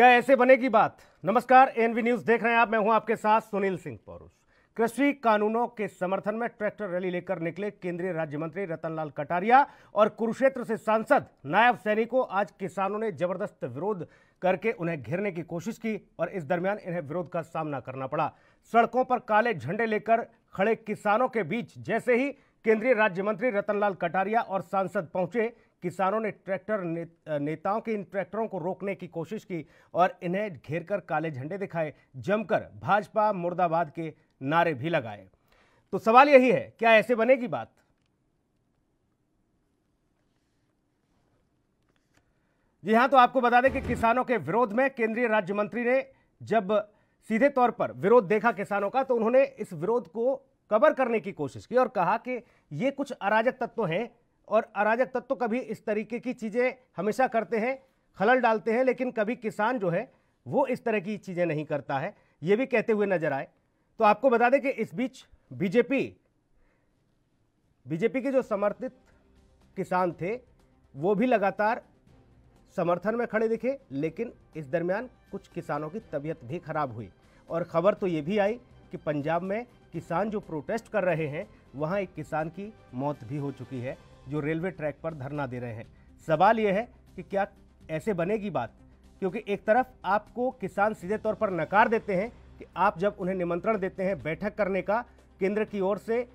क्या ऐसे बनेगी बात। नमस्कार, एएनवी न्यूज देख रहे हैं आप। मैं हूं आपके साथ सुनील सिंह पौरुष। कृषि कानूनों के समर्थन में ट्रैक्टर रैली लेकर निकले केंद्रीय राज्य मंत्री रतनलाल कटारिया और कुरुक्षेत्र से सांसद नायब सैनी को आज किसानों ने जबरदस्त विरोध करके उन्हें घेरने की कोशिश की और इस दरमियान इन्हें विरोध का सामना करना पड़ा। सड़कों पर काले झंडे लेकर खड़े किसानों के बीच जैसे ही केंद्रीय राज्य मंत्री रतनलाल कटारिया और सांसद पहुंचे, किसानों ने ट्रैक्टर नेताओं के इन ट्रैक्टरों को रोकने की कोशिश की और इन्हें घेरकर काले झंडे दिखाए, जमकर भाजपा मुर्दाबाद के नारे भी लगाए। तो सवाल यही है, क्या ऐसे बनेगी बात। जी हां, तो आपको बता दें कि किसानों के विरोध में केंद्रीय राज्य मंत्री ने जब सीधे तौर पर विरोध देखा किसानों का, तो उन्होंने इस विरोध को कवर करने की कोशिश की और कहा कि ये कुछ अराजक तत्व हैं और अराजक तत्व कभी इस तरीके की चीजें हमेशा करते हैं, खलल डालते हैं, लेकिन कभी किसान जो है वो इस तरह की चीजें नहीं करता है, ये भी कहते हुए नजर आए। तो आपको बता दें कि इस बीच बीजेपी के जो समर्थित किसान थे वो भी लगातार समर्थन में खड़े दिखे, लेकिन इस दरमियान कुछ किसानों की तबीयत भी खराब हुई और खबर तो ये भी आई कि पंजाब में किसान जो प्रोटेस्ट कर रहे हैं वहां एक किसान की मौत भी हो चुकी है जो रेलवे ट्रैक पर धरना दे रहे हैं। सवाल यह है कि क्या ऐसे बनेगी बात, क्योंकि एक तरफ आपको किसान सीधे तौर पर नकार देते हैं कि आप जब उन्हें निमंत्रण देते हैं बैठक करने का केंद्र की ओर से,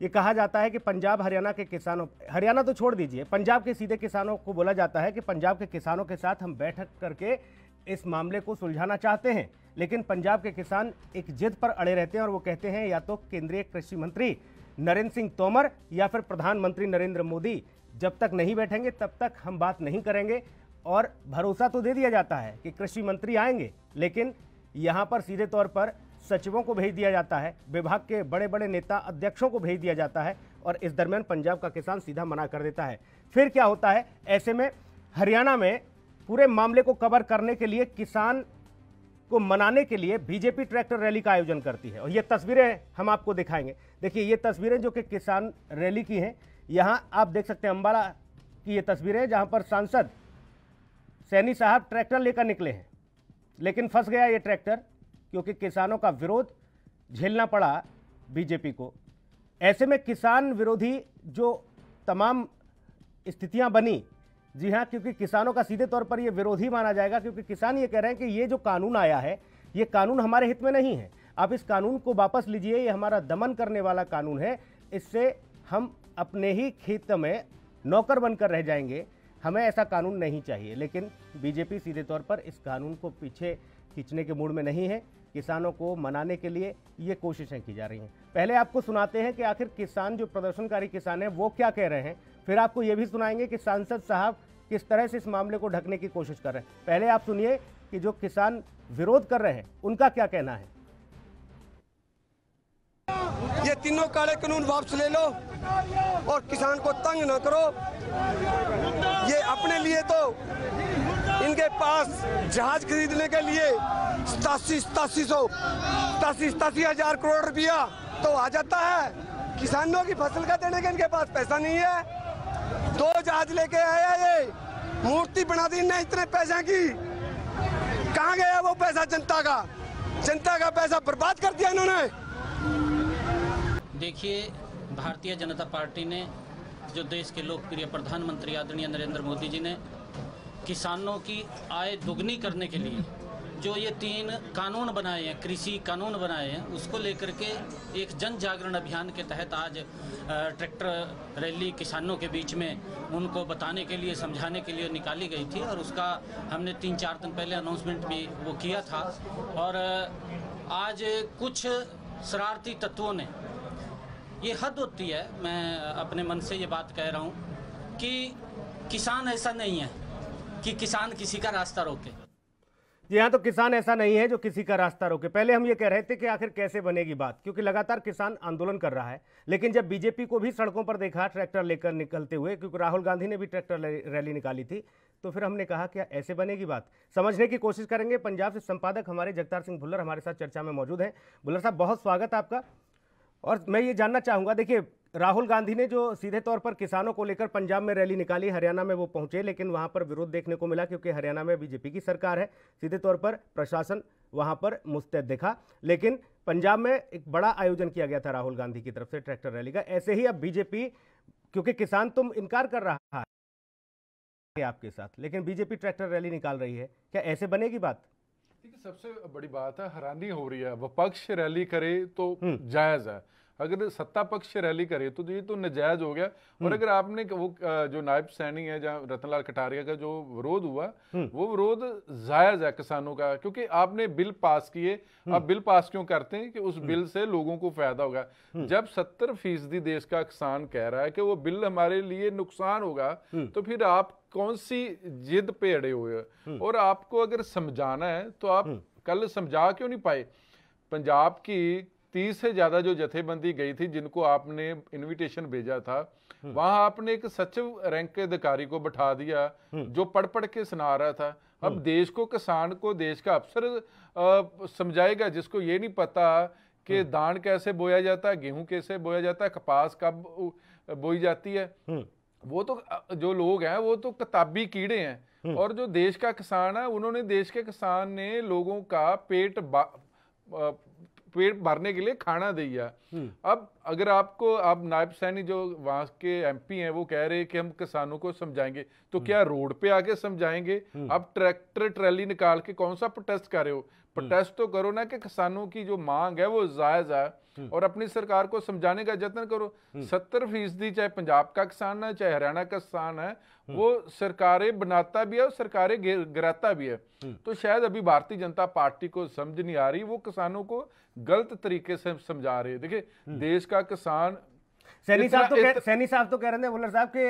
ये कहा जाता है कि पंजाब हरियाणा के किसानों, हरियाणा तो छोड़ दीजिए, पंजाब के सीधे किसानों को बोला जाता है कि पंजाब के किसानों के साथ हम बैठक करके इस मामले को सुलझाना चाहते हैं, लेकिन पंजाब के किसान एक जिद पर अड़े रहते हैं और वो कहते हैं या तो केंद्रीय कृषि मंत्री नरेंद्र सिंह तोमर या फिर प्रधानमंत्री नरेंद्र मोदी जब तक नहीं बैठेंगे तब तक हम बात नहीं करेंगे। और भरोसा तो दे दिया जाता है कि कृषि मंत्री आएंगे, लेकिन यहाँ पर सीधे तौर पर सचिवों को भेज दिया जाता है, विभाग के बड़े बड़े नेता अध्यक्षों को भेज दिया जाता है और इस दरमियान पंजाब का किसान सीधा मना कर देता है। फिर क्या होता है, ऐसे में हरियाणा में पूरे मामले को कवर करने के लिए, किसान को मनाने के लिए बीजेपी ट्रैक्टर रैली का आयोजन करती है और ये तस्वीरें हम आपको दिखाएंगे। देखिए ये तस्वीरें जो कि किसान रैली की हैं, यहाँ आप देख सकते हैं अंबाला की ये तस्वीरें जहाँ पर सांसद सैनी साहब ट्रैक्टर लेकर निकले हैं, लेकिन फंस गया ये ट्रैक्टर क्योंकि किसानों का विरोध झेलना पड़ा बीजेपी को। ऐसे में किसान विरोधी जो तमाम स्थितियां बनी, जी हाँ, क्योंकि किसानों का सीधे तौर पर ये विरोधी माना जाएगा, क्योंकि किसान ये कह रहे हैं कि ये जो कानून आया है ये कानून हमारे हित में नहीं है, आप इस कानून को वापस लीजिए, ये हमारा दमन करने वाला कानून है, इससे हम अपने ही खेत में नौकर बनकर रह जाएंगे, हमें ऐसा कानून नहीं चाहिए। लेकिन बीजेपी सीधे तौर पर इस कानून को पीछे खींचने के मूड में नहीं है, किसानों को मनाने के लिए ये कोशिशें की जा रही हैं। पहले आपको सुनाते हैं कि आखिर किसान जो प्रदर्शनकारी किसान हैं वो क्या कह रहे हैं, फिर आपको ये भी सुनाएंगे कि सांसद साहब किस तरह से इस मामले को ढकने की कोशिश कर रहे हैं। पहले आप सुनिए कि जो किसान विरोध कर रहे हैं उनका क्या कहना है। ये तीनों काले कानून वापस ले लो और किसान को तंग ना करो। ये अपने लिए तो इनके पास जहाज खरीदने के लिए 87 हजार करोड़ रुपया तो आ जाता है, किसानों की फसल का देने के इनके पास पैसा नहीं है। 2 जहाज लेके आया, ये मूर्ति बना दी इन्हें इतने पैसे की, कहाँ गया वो पैसा जनता का पैसा बर्बाद कर दिया इन्होंने। देखिए, भारतीय जनता पार्टी ने, जो देश के लोकप्रिय प्रधानमंत्री आदरणीय नरेंद्र मोदी जी ने किसानों की आय दुगनी करने के लिए जो ये 3 कानून बनाए हैं, कृषि कानून बनाए हैं, उसको लेकर के एक जन जागरण अभियान के तहत आज ट्रैक्टर रैली किसानों के बीच में उनको बताने के लिए, समझाने के लिए निकाली गई थी और उसका हमने 3-4 दिन पहले अनाउंसमेंट भी वो किया था। और आज कुछ शरारती तत्वों ने, ये हद होती है, मैं अपने मन से ये बात कह रहा हूँ कि किसान ऐसा नहीं है कि किसान किसी का रास्ता रोके। जी हाँ, तो किसान ऐसा नहीं है जो किसी का रास्ता रोके। पहले हम ये कह रहे थे कि आखिर कैसे बनेगी बात, क्योंकि लगातार किसान आंदोलन कर रहा है, लेकिन जब बीजेपी को भी सड़कों पर देखा ट्रैक्टर लेकर निकलते हुए, क्योंकि राहुल गांधी ने भी ट्रैक्टर रैली निकाली थी, तो फिर हमने कहा क्या ऐसे बनेगी बात। समझने की कोशिश करेंगे। पंजाब से संपादक हमारे जगतार सिंह भुल्लर हमारे साथ चर्चा में मौजूद हैं। भुल्लर साहब, बहुत स्वागत आपका। और मैं ये जानना चाहूंगा, देखिए राहुल गांधी ने जो सीधे तौर पर किसानों को लेकर पंजाब में रैली निकाली, हरियाणा में वो पहुंचे, लेकिन वहां पर विरोध देखने को मिला क्योंकि हरियाणा में बीजेपी की सरकार है। सीधे तौर पर प्रशासन वहां पर मुस्तैद दिखा, लेकिन पंजाब में एक बड़ा आयोजन किया गया था राहुल गांधी की तरफ से ट्रैक्टर रैली का। ऐसे ही अब बीजेपी, क्योंकि किसान तुम इनकार कर रहा है आपके साथ, लेकिन बीजेपी ट्रैक्टर रैली निकाल रही है, क्या ऐसे बनेगी बात? देखिए, सबसे बड़ी बात है, हैरानी हो रही है। विपक्ष रैली करे तो जायज है, अगर सत्ता पक्ष रैली करे तो ये तो नाजायज हो गया। और अगर आपने वो जो नायब सैनी है, जहाँ रतनलाल कटारिया का जो विरोध हुआ, वो विरोध जायज है किसानों का, क्योंकि आपने बिल पास किए। आप बिल पास क्यों करते हैं कि उस बिल से लोगों को फायदा होगा। जब 70% देश का किसान कह रहा है कि वो बिल हमारे लिए नुकसान होगा, तो फिर आप कौन सी जिद पे अड़े हुए हो? और आपको अगर समझाना है तो आप कल समझा क्यों नहीं पाए? पंजाब की 30 से ज्यादा जो जथेबंदी गई थी, जिनको आपने इनविटेशन भेजा था, वहां आपने एक सचिव रैंक के अधिकारी को बैठा दिया जो पढ़ पढ़ के सुना रहा था। अब देश को, किसान को देश का अफसर समझाएगा, जिसको ये नहीं पता कि धान कैसे बोया जाता है, गेहूं कैसे बोया जाता है, कपास कब बोई जाती है। वो तो जो लोग हैं वो तो किताबी कीड़े हैं। और जो देश का किसान है, उन्होंने, देश के किसान ने लोगों का पेट भरने के लिए खाना दिया। अब अगर आपको, आप नायब सैनी जो वहां के एमपी हैं, वो कह रहे हैं कि हम किसानों को समझाएंगे, तो क्या रोड पे आके समझाएंगे? आप ट्रैक्टर ट्रैली निकाल के कौन सा प्रोटेस्ट कर रहे हो? प्रोटेस्ट तो करो ना कि किसानों की जो मांग है वो जायज है, और अपनी सरकार को समझाने का यत्न करो। 70% चाहे पंजाब का किसान है, चाहे हरियाणा का किसान है, वो सरकारें बनाता भी है और सरकारें गिराता भी है। तो शायद अभी भारतीय जनता पार्टी को समझ नहीं आ रही, वो किसानों को गलत तरीके से समझा रहे हैं। देखिए, देश का किसान, सैनी साहब तो कह रहे थे, भुल्लर साहब के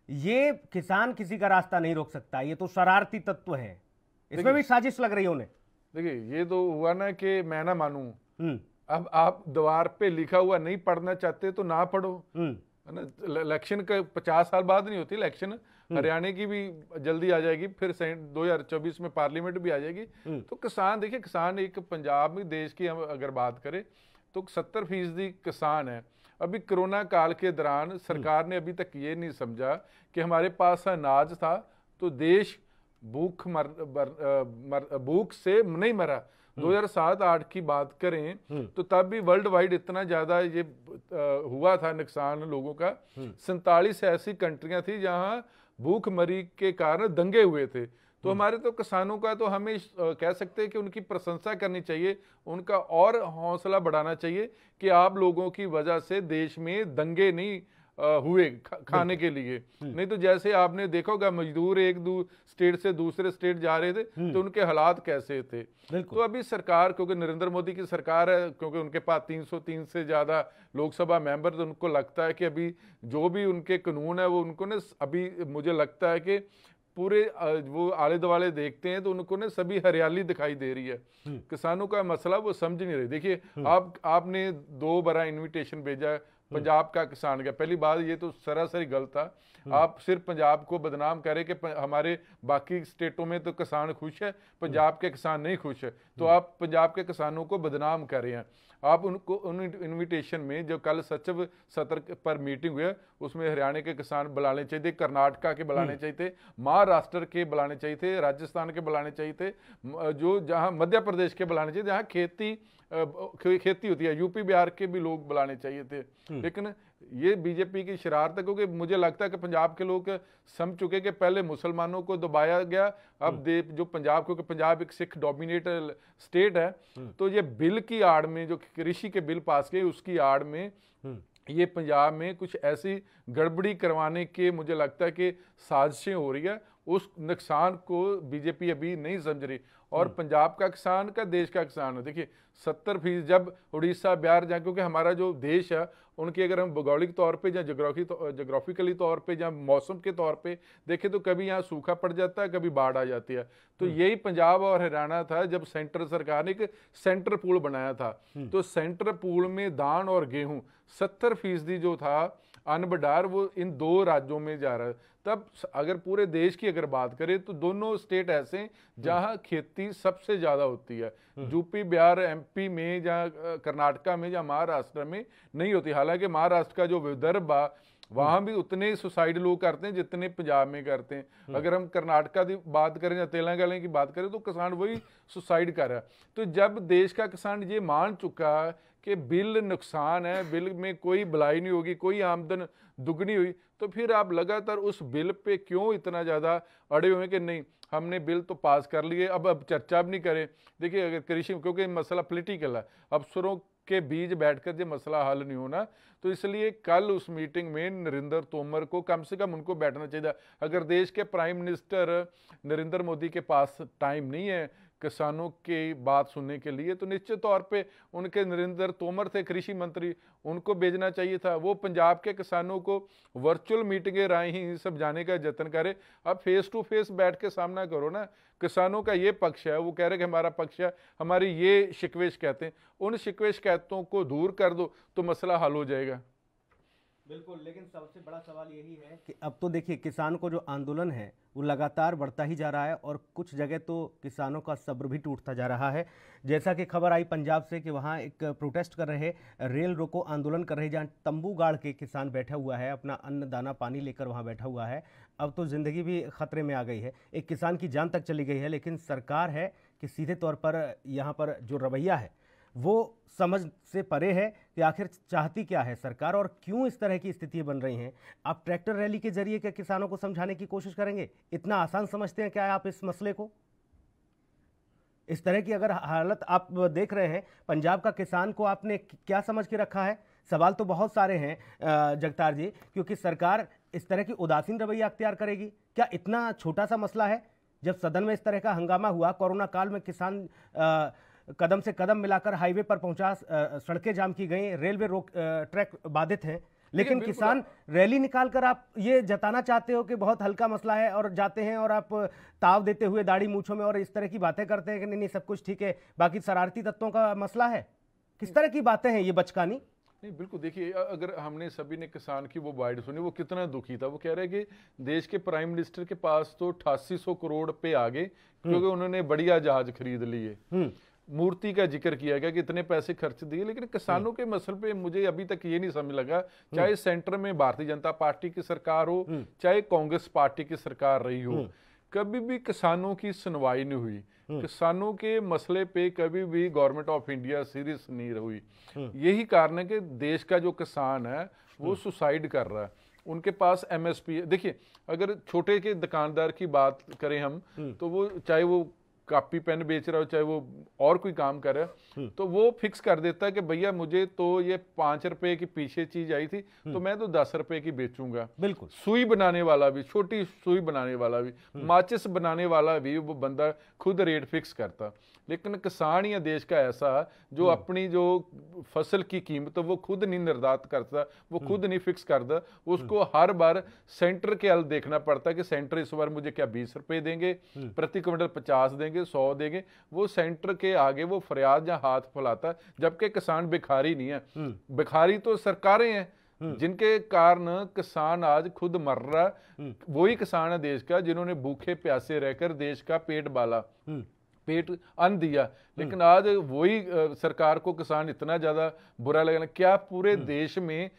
ये किसान किसी का रास्ता नहीं रोक सकता, ये तो शरारती तत्व है, इसमें भी साजिश लग रही है उन्हें। देखिए, ये तो हुआ ना कि मैं ना मानूं। अब आप द्वार पे लिखा हुआ नहीं पढ़ना चाहते तो ना पढ़ो, है ना। इलेक्शन का 50 साल बाद नहीं होती इलेक्शन, हरियाणा की भी जल्दी आ जाएगी, फिर 2024 में पार्लियामेंट भी आ जाएगी। तो किसान, देखिए, किसान एक पंजाब में, देश की हम अगर बात करें तो 70% किसान है। अभी कोरोना काल के दौरान सरकार ने अभी तक ये नहीं समझा कि हमारे पास अनाज था तो देश भूख से नहीं मरा। 2007-8 की बात करें तो तब भी वर्ल्ड वाइड इतना ज्यादा ये हुआ था नुकसान लोगों का। 47 ऐसी कंट्रियां थी जहां भूखमरी के कारण दंगे हुए थे। तो हमारे तो किसानों का तो हमें कह सकते हैं कि उनकी प्रशंसा करनी चाहिए, उनका और हौसला बढ़ाना चाहिए कि आप लोगों की वजह से देश में दंगे नहीं हुए खाने के लिए। नहीं तो जैसे आपने देखा होगा, मजदूर एक स्टेट से दूसरे स्टेट जा रहे थे तो उनके हालात कैसे थे। तो अभी सरकार, क्योंकि नरेंद्र मोदी की सरकार है, क्योंकि उनके पास 303 से ज्यादा लोकसभा मेंबर, तो उनको लगता है कि अभी जो भी उनके कानून है वो उनको ने, अभी मुझे लगता है कि पूरे वो आले दुआले देखते हैं तो उनको ने सभी हरियाली दिखाई दे रही है। किसानों का मसला वो समझ नहीं रहे। देखिए, आपने 2 बार इन्विटेशन भेजा पंजाब का किसान का, पहली बात ये तो सरासरी गलत था। आप सिर्फ पंजाब को बदनाम करें कि हमारे बाकी स्टेटों में तो किसान खुश है, पंजाब के किसान नहीं खुश है, तो आप पंजाब के किसानों को बदनाम कर रहे हैं। आप उनको उन इन्विटेशन में, जो कल सचिव सत्र पर मीटिंग हुई, उसमें हरियाणा के किसान बुलाने चाहिए थे, कर्नाटका के बुलाने चाहिए थे, महाराष्ट्र के बुलाने चाहिए थे, राजस्थान के बुलाने चाहिए थे, जो जहां मध्य प्रदेश के बुलाने चाहिए, जहां खेती होती है, यूपी बिहार के भी लोग बुलाने चाहिए थे। लेकिन ये बीजेपी की शरारत है, क्योंकि मुझे लगता है कि पंजाब के लोग समझ चुके कि पहले मुसलमानों को दबाया गया, अब जो पंजाब, क्योंकि पंजाब एक सिख डोमिनेटेड स्टेट है, तो ये बिल की आड़ में, जो कृषि के बिल पास किए उसकी आड़ में ये पंजाब में कुछ ऐसी गड़बड़ी करवाने के, मुझे लगता है कि साजिशें हो रही है। उस नुकसान को बीजेपी अभी नहीं समझ रही। और पंजाब का किसान का देश का किसान है। देखिए, 70% जब उड़ीसा बिहार जहाँ, क्योंकि हमारा जो देश है उनकी अगर हम भौगोलिक तौर पे या जोग्राफिकली तौर पे या मौसम के तौर पे देखें तो कभी यहाँ सूखा पड़ जाता है, कभी बाढ़ आ जाती है। तो यही पंजाब और हरियाणा था जब सेंट्रल सरकार ने एक सेंटर पूल बनाया था। तो सेंटर पूल में धान और गेहूं 70% जो था अन्न भंडार वो इन 2 राज्यों में जा रहा है। तब अगर पूरे देश की अगर बात करें तो दोनों स्टेट ऐसे हैं जहां खेती सबसे ज्यादा होती है। यूपी, बिहार, एमपी में या कर्नाटका में या महाराष्ट्र में नहीं होती। हालांकि महाराष्ट्र का जो विदर्भ वहां भी उतने सुसाइड लोग करते हैं जितने पंजाब में करते हैं। अगर हम कर्नाटका की बात करें या तेलंगाना की बात करें तो किसान वही सुसाइड कर रहा है। तो जब देश का किसान ये मान चुका है कि बिल नुकसान है, बिल में कोई भलाई नहीं होगी, कोई आमदन दुगनी हुई, तो फिर आप लगातार उस बिल पे क्यों इतना ज़्यादा अड़े हुए हैं कि नहीं हमने बिल तो पास कर लिए, अब चर्चा भी नहीं करें। देखिए अगर कृषि, क्योंकि मसला पॉलिटिकल है, अफसरों के बीच बैठकर जो मसला हल नहीं होना, तो इसलिए कल उस मीटिंग में नरेंद्र तोमर को कम से कम उनको बैठना चाहिए। अगर देश के प्राइम मिनिस्टर नरेंद्र मोदी के पास टाइम नहीं है किसानों की बात सुनने के लिए, तो निश्चित तौर पे उनके नरेंद्र तोमर थे कृषि मंत्री, उनको भेजना चाहिए था। वो पंजाब के किसानों को वर्चुअल मीटिंगें राय ही समझाने का जतन करे। अब फेस टू फेस बैठ के सामना करो ना। किसानों का ये पक्ष है, वो कह रहे कि हमारा पक्ष है, हमारी ये शिकवे शिकायतें, उन शिकवे शिकायतों को दूर कर दो तो मसला हल हो जाएगा। बिल्कुल, लेकिन सबसे बड़ा सवाल यही है कि अब तो देखिए किसान को जो आंदोलन है वो लगातार बढ़ता ही जा रहा है और कुछ जगह तो किसानों का सब्र भी टूटता जा रहा है। जैसा कि खबर आई पंजाब से कि वहाँ एक प्रोटेस्ट कर रहे, रेल रोको आंदोलन कर रहे, जहाँ तंबू गाड़ के किसान बैठा हुआ है, अपना अन्न दाना पानी लेकर वहाँ बैठा हुआ है। अब तो ज़िंदगी भी खतरे में आ गई है, एक किसान की जान तक चली गई है। लेकिन सरकार है कि सीधे तौर पर यहाँ पर जो रवैया है वो समझ से परे है कि आखिर चाहती क्या है सरकार और क्यों इस तरह की स्थिति बन रही हैं। आप ट्रैक्टर रैली के जरिए क्या किसानों को समझाने की कोशिश करेंगे? इतना आसान समझते हैं क्या आप इस मसले को? इस तरह की अगर हालत आप देख रहे हैं, पंजाब का किसान को आपने क्या समझ के रखा है? सवाल तो बहुत सारे हैं जगतार जी, क्योंकि सरकार इस तरह की उदासीन रवैया अख्तियार करेगी क्या? इतना छोटा सा मसला है। जब सदन में इस तरह का हंगामा हुआ, कोरोना काल में किसान कदम से कदम मिलाकर हाईवे पर पहुंचा, सड़कें जाम की गई, रेलवे ट्रैक बाधित हैं, लेकिन किसान रैली निकालकर आप ये जताना चाहते हो कि बहुत हल्का मसला है और जाते हैं और आप ताव देते हुए दाढ़ी मूंछों में और इस तरह की बातें करते हैं कि नहीं नहीं सब कुछ ठीक है, बाकी शरारती तत्वों का मसला है। किस तरह की बातें हैं ये बचकानी? नहीं बिल्कुल, देखिए अगर हमने सभी ने किसान की वो बाइट सुनी, वो कितना दुखी था। वो कह रहे हैं कि देश के प्राइम मिनिस्टर के पास तो 8800 करोड़ पे आ गए क्योंकि उन्होंने बढ़िया जहाज खरीद लिए। मूर्ति का जिक्र किया गया कि इतने पैसे खर्च दिए, लेकिन किसानों के मसले पे मुझे अभी तक ये नहीं समझ लगा, चाहे सेंटर में भारतीय जनता पार्टी की सरकार हो चाहे कांग्रेस पार्टी की सरकार रही हो, कभी भी किसानों की सुनवाई नहीं हुई। किसानों के मसले पे कभी भी गवर्नमेंट ऑफ इंडिया सीरियस नहीं हुई। यही कारण है कि देश का जो किसान है वो सुसाइड कर रहा है। उनके पास एमएसपी, देखिए अगर छोटे के दुकानदार की बात करें हम, तो वो चाहे वो कॉपी पेन बेच रहा हो चाहे वो और कोई काम कर रहा है, तो वो फिक्स कर देता है कि भैया मुझे तो ये 5 रुपए की पीछे चीज आई थी तो मैं तो 10 रुपए की बेचूंगा। बिल्कुल, सुई बनाने वाला भी, छोटी सुई बनाने वाला भी, माचिस बनाने वाला भी, वो बंदा खुद रेट फिक्स करता। लेकिन किसान ही देश का ऐसा जो अपनी जो फसल की कीमत वो खुद नहीं निर्धारित करता, वो खुद नहीं फिक्स करता, उसको हर बार सेंटर के हल देखना पड़ता है कि सेंटर इस बार मुझे क्या 20 रुपए देंगे प्रति क्विंटल, 50 देंगे, 100 देंगे। वो सेंटर के आगे वो फरियाद या हाथ फैलाता, जबकि किसान भिखारी नहीं है। भिखारी तो सरकारें हैं जिनके कारण किसान आज खुद मर रहा है। वही किसान है देश का जिन्होंने भूखे प्यासे रहकर देश का पेट बाला, पेट अन्न दिया। लेकिन आज वही सरकार को किसान इतना ज्यादा बुरा लगना। क्या पूरे देश में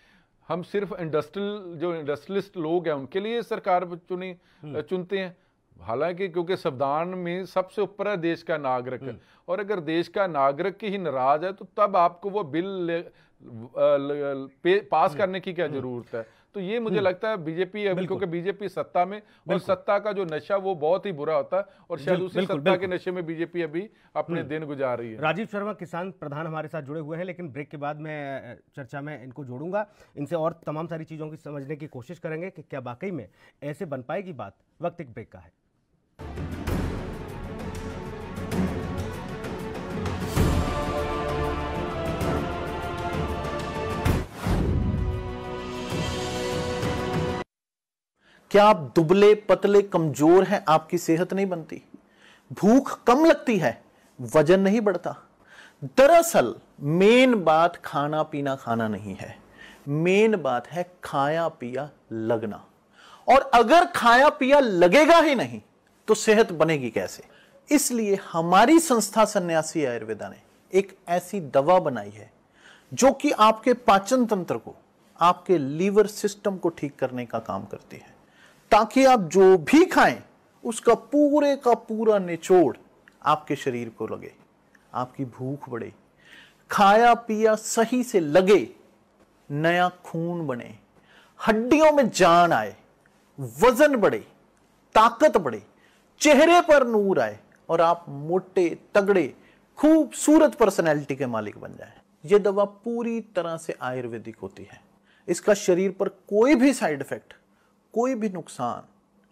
हम सिर्फ इंडस्ट्रियलिस्ट लोग हैं उनके लिए सरकार चुनते हैं? हालांकि क्योंकि संविधान में सबसे ऊपर है देश का नागरिक, और अगर देश का नागरिक ही नाराज है तो तब आपको वो बिल पास करने की क्या जरूरत है? तो ये मुझे लगता है बीजेपी, क्योंकि बीजेपी सत्ता में, और सत्ता का जो नशा वो बहुत ही बुरा होता है, और शायद उसी सत्ता के नशे में बीजेपी अभी अपने दिन गुजार रही है। राजीव शर्मा किसान प्रधान हमारे साथ जुड़े हुए हैं, लेकिन ब्रेक के बाद मैं चर्चा में इनको जोड़ूंगा, इनसे और तमाम सारी चीजों की समझने की कोशिश करेंगे कि क्या वाकई में ऐसे बन पाएगी बात। वक्त एक ब्रेक का है। क्या आप दुबले पतले कमजोर हैं? आपकी सेहत नहीं बनती, भूख कम लगती है, वजन नहीं बढ़ता? दरअसल मेन बात खाना पीना खाना नहीं है, मेन बात है खाया पिया लगना। और अगर खाया पिया लगेगा ही नहीं तो सेहत बनेगी कैसे? इसलिए हमारी संस्था सन्यासी आयुर्वेदा ने एक ऐसी दवा बनाई है जो कि आपके पाचन तंत्र को, आपके लीवर सिस्टम को ठीक करने का काम करती है, ताकि आप जो भी खाएं उसका पूरे का पूरा निचोड़ आपके शरीर को लगे, आपकी भूख बढ़े, खाया पिया सही से लगे, नया खून बने, हड्डियों में जान आए, वजन बढ़े, ताकत बढ़े, चेहरे पर नूर आए और आप मोटे तगड़े खूबसूरत पर्सनैलिटी के मालिक बन जाएं। यह दवा पूरी तरह से आयुर्वेदिक होती है। इसका शरीर पर कोई भी साइड इफेक्ट, कोई भी नुकसान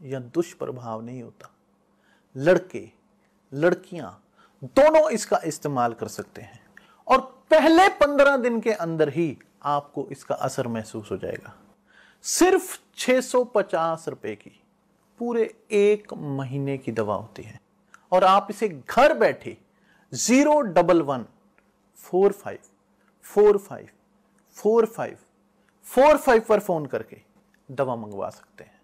या दुष्प्रभाव नहीं होता। लड़के लड़कियां दोनों इसका इस्तेमाल कर सकते हैं और पहले 15 दिन के अंदर ही आपको इसका असर महसूस हो जाएगा। सिर्फ 650 रुपए की पूरे 1 महीने की दवा होती है और आप इसे घर बैठे 01145454545 पर फोन करके दवा मंगवा सकते हैं।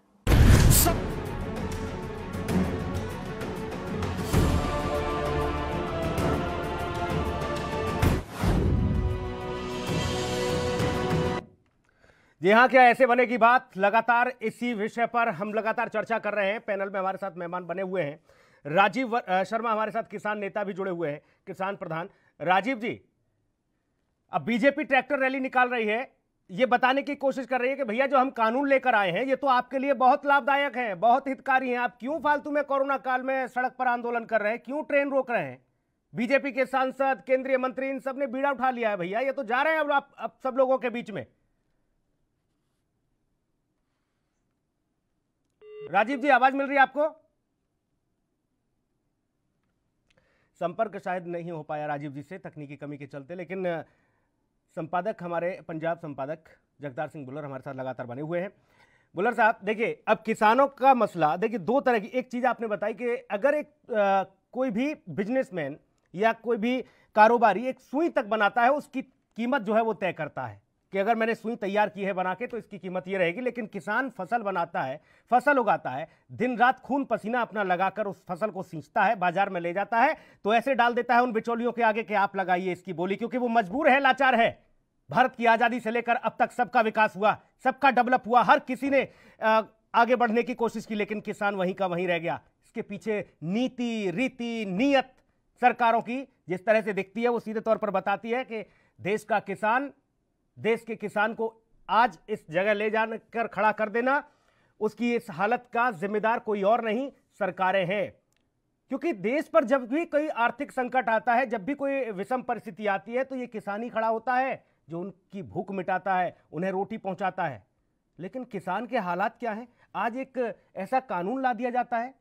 जी हाँ, क्या ऐसे बनेगी बात? लगातार इसी विषय पर हम लगातार चर्चा कर रहे हैं। पैनल में हमारे साथ मेहमान बने हुए हैं। राजीव शर्मा हमारे साथ किसान नेता भी जुड़े हुए हैं, किसान प्रधान। राजीव जी, अब बीजेपी ट्रैक्टर रैली निकाल रही है, ये बताने की कोशिश कर रही है कि भैया जो हम कानून लेकर आए हैं ये तो आपके लिए बहुत लाभदायक है, बहुत हितकारी हैं। आप क्यों फालतू में कोरोना काल में सड़क पर आंदोलन कर रहे हैं, क्यों ट्रेन रोक रहे हैं? बीजेपी के सांसद, केंद्रीय मंत्री, इन सब ने बीड़ा उठा लिया है भैया, ये तो जा रहे हैं अब सब लोगों के बीच में। राजीव जी, आवाज मिल रही है आपको? संपर्क शायद नहीं हो पाया राजीव जी से तकनीकी कमी के चलते, लेकिन संपादक, हमारे पंजाब संपादक जगतार सिंह भुल्लर हमारे साथ लगातार बने हुए हैं। भुल्लर साहब, देखिए, अब किसानों का मसला, देखिए, दो तरह की। एक चीज आपने बताई कि अगर एक कोई भी बिजनेसमैन या कोई भी कारोबारी एक सुई तक बनाता है, उसकी कीमत जो है वो तय करता है कि अगर मैंने सुई तैयार की है बना के तो इसकी कीमत ये रहेगी। लेकिन किसान फसल बनाता है, फसल उगाता है, दिन रात खून पसीना अपना लगाकर उस फसल को सींचता है, बाजार में ले जाता है, तो ऐसे डाल देता है उन बिचौलियों के आगे कि आप लगाइए इसकी बोली, क्योंकि वो मजबूर है, लाचार है। भारत की आजादी से लेकर अब तक सबका विकास हुआ, सबका डेवलप हुआ, हर किसी ने आगे बढ़ने की कोशिश की, लेकिन किसान वहीं का वहीं रह गया। इसके पीछे नीति, रीति, नीयत सरकारों की जिस तरह से दिखती है वो सीधे तौर पर बताती है कि देश का किसान, देश के किसान को आज इस जगह ले जाकर खड़ा कर देना, उसकी इस हालत का जिम्मेदार कोई और नहीं, सरकारें हैं। क्योंकि देश पर जब भी कोई आर्थिक संकट आता है, जब भी कोई विषम परिस्थिति आती है, तो ये किसान ही खड़ा होता है जो उनकी भूख मिटाता है, उन्हें रोटी पहुंचाता है। लेकिन किसान के हालात क्या हैं? आज एक ऐसा कानून ला दिया जाता है,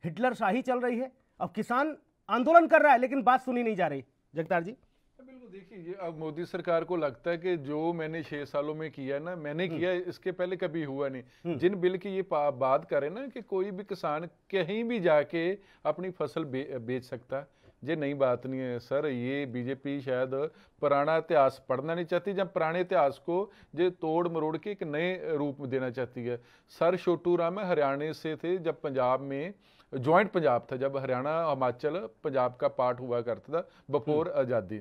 हिटलर शाही चल रही है, अब किसान आंदोलन कर रहा है लेकिन बात सुनी नहीं जा रही। जगतार जी, बिल्कुल, देखिए, ये अब मोदी सरकार को लगता है कि जो मैंने 6 सालों में किया ना, मैंने किया, इसके पहले कभी हुआ नहीं। जिन बिल की ये बात करें ना कि कोई भी किसान कहीं भी जाके अपनी फसल बेच सकता है, ये नई बात नहीं है सर। ये बीजेपी शायद पुराना इतिहास पढ़ना नहीं चाहती, जब पुराने इतिहास को ये तोड़ मरोड़ के एक नए रूप में देना चाहती है। सर छोटू राम हरियाणा से थे, जब पंजाब में ज्वाइंट पंजाब था, जब हरियाणा हिमाचल पंजाब का पार्ट हुआ करता था बफोर आज़ादी।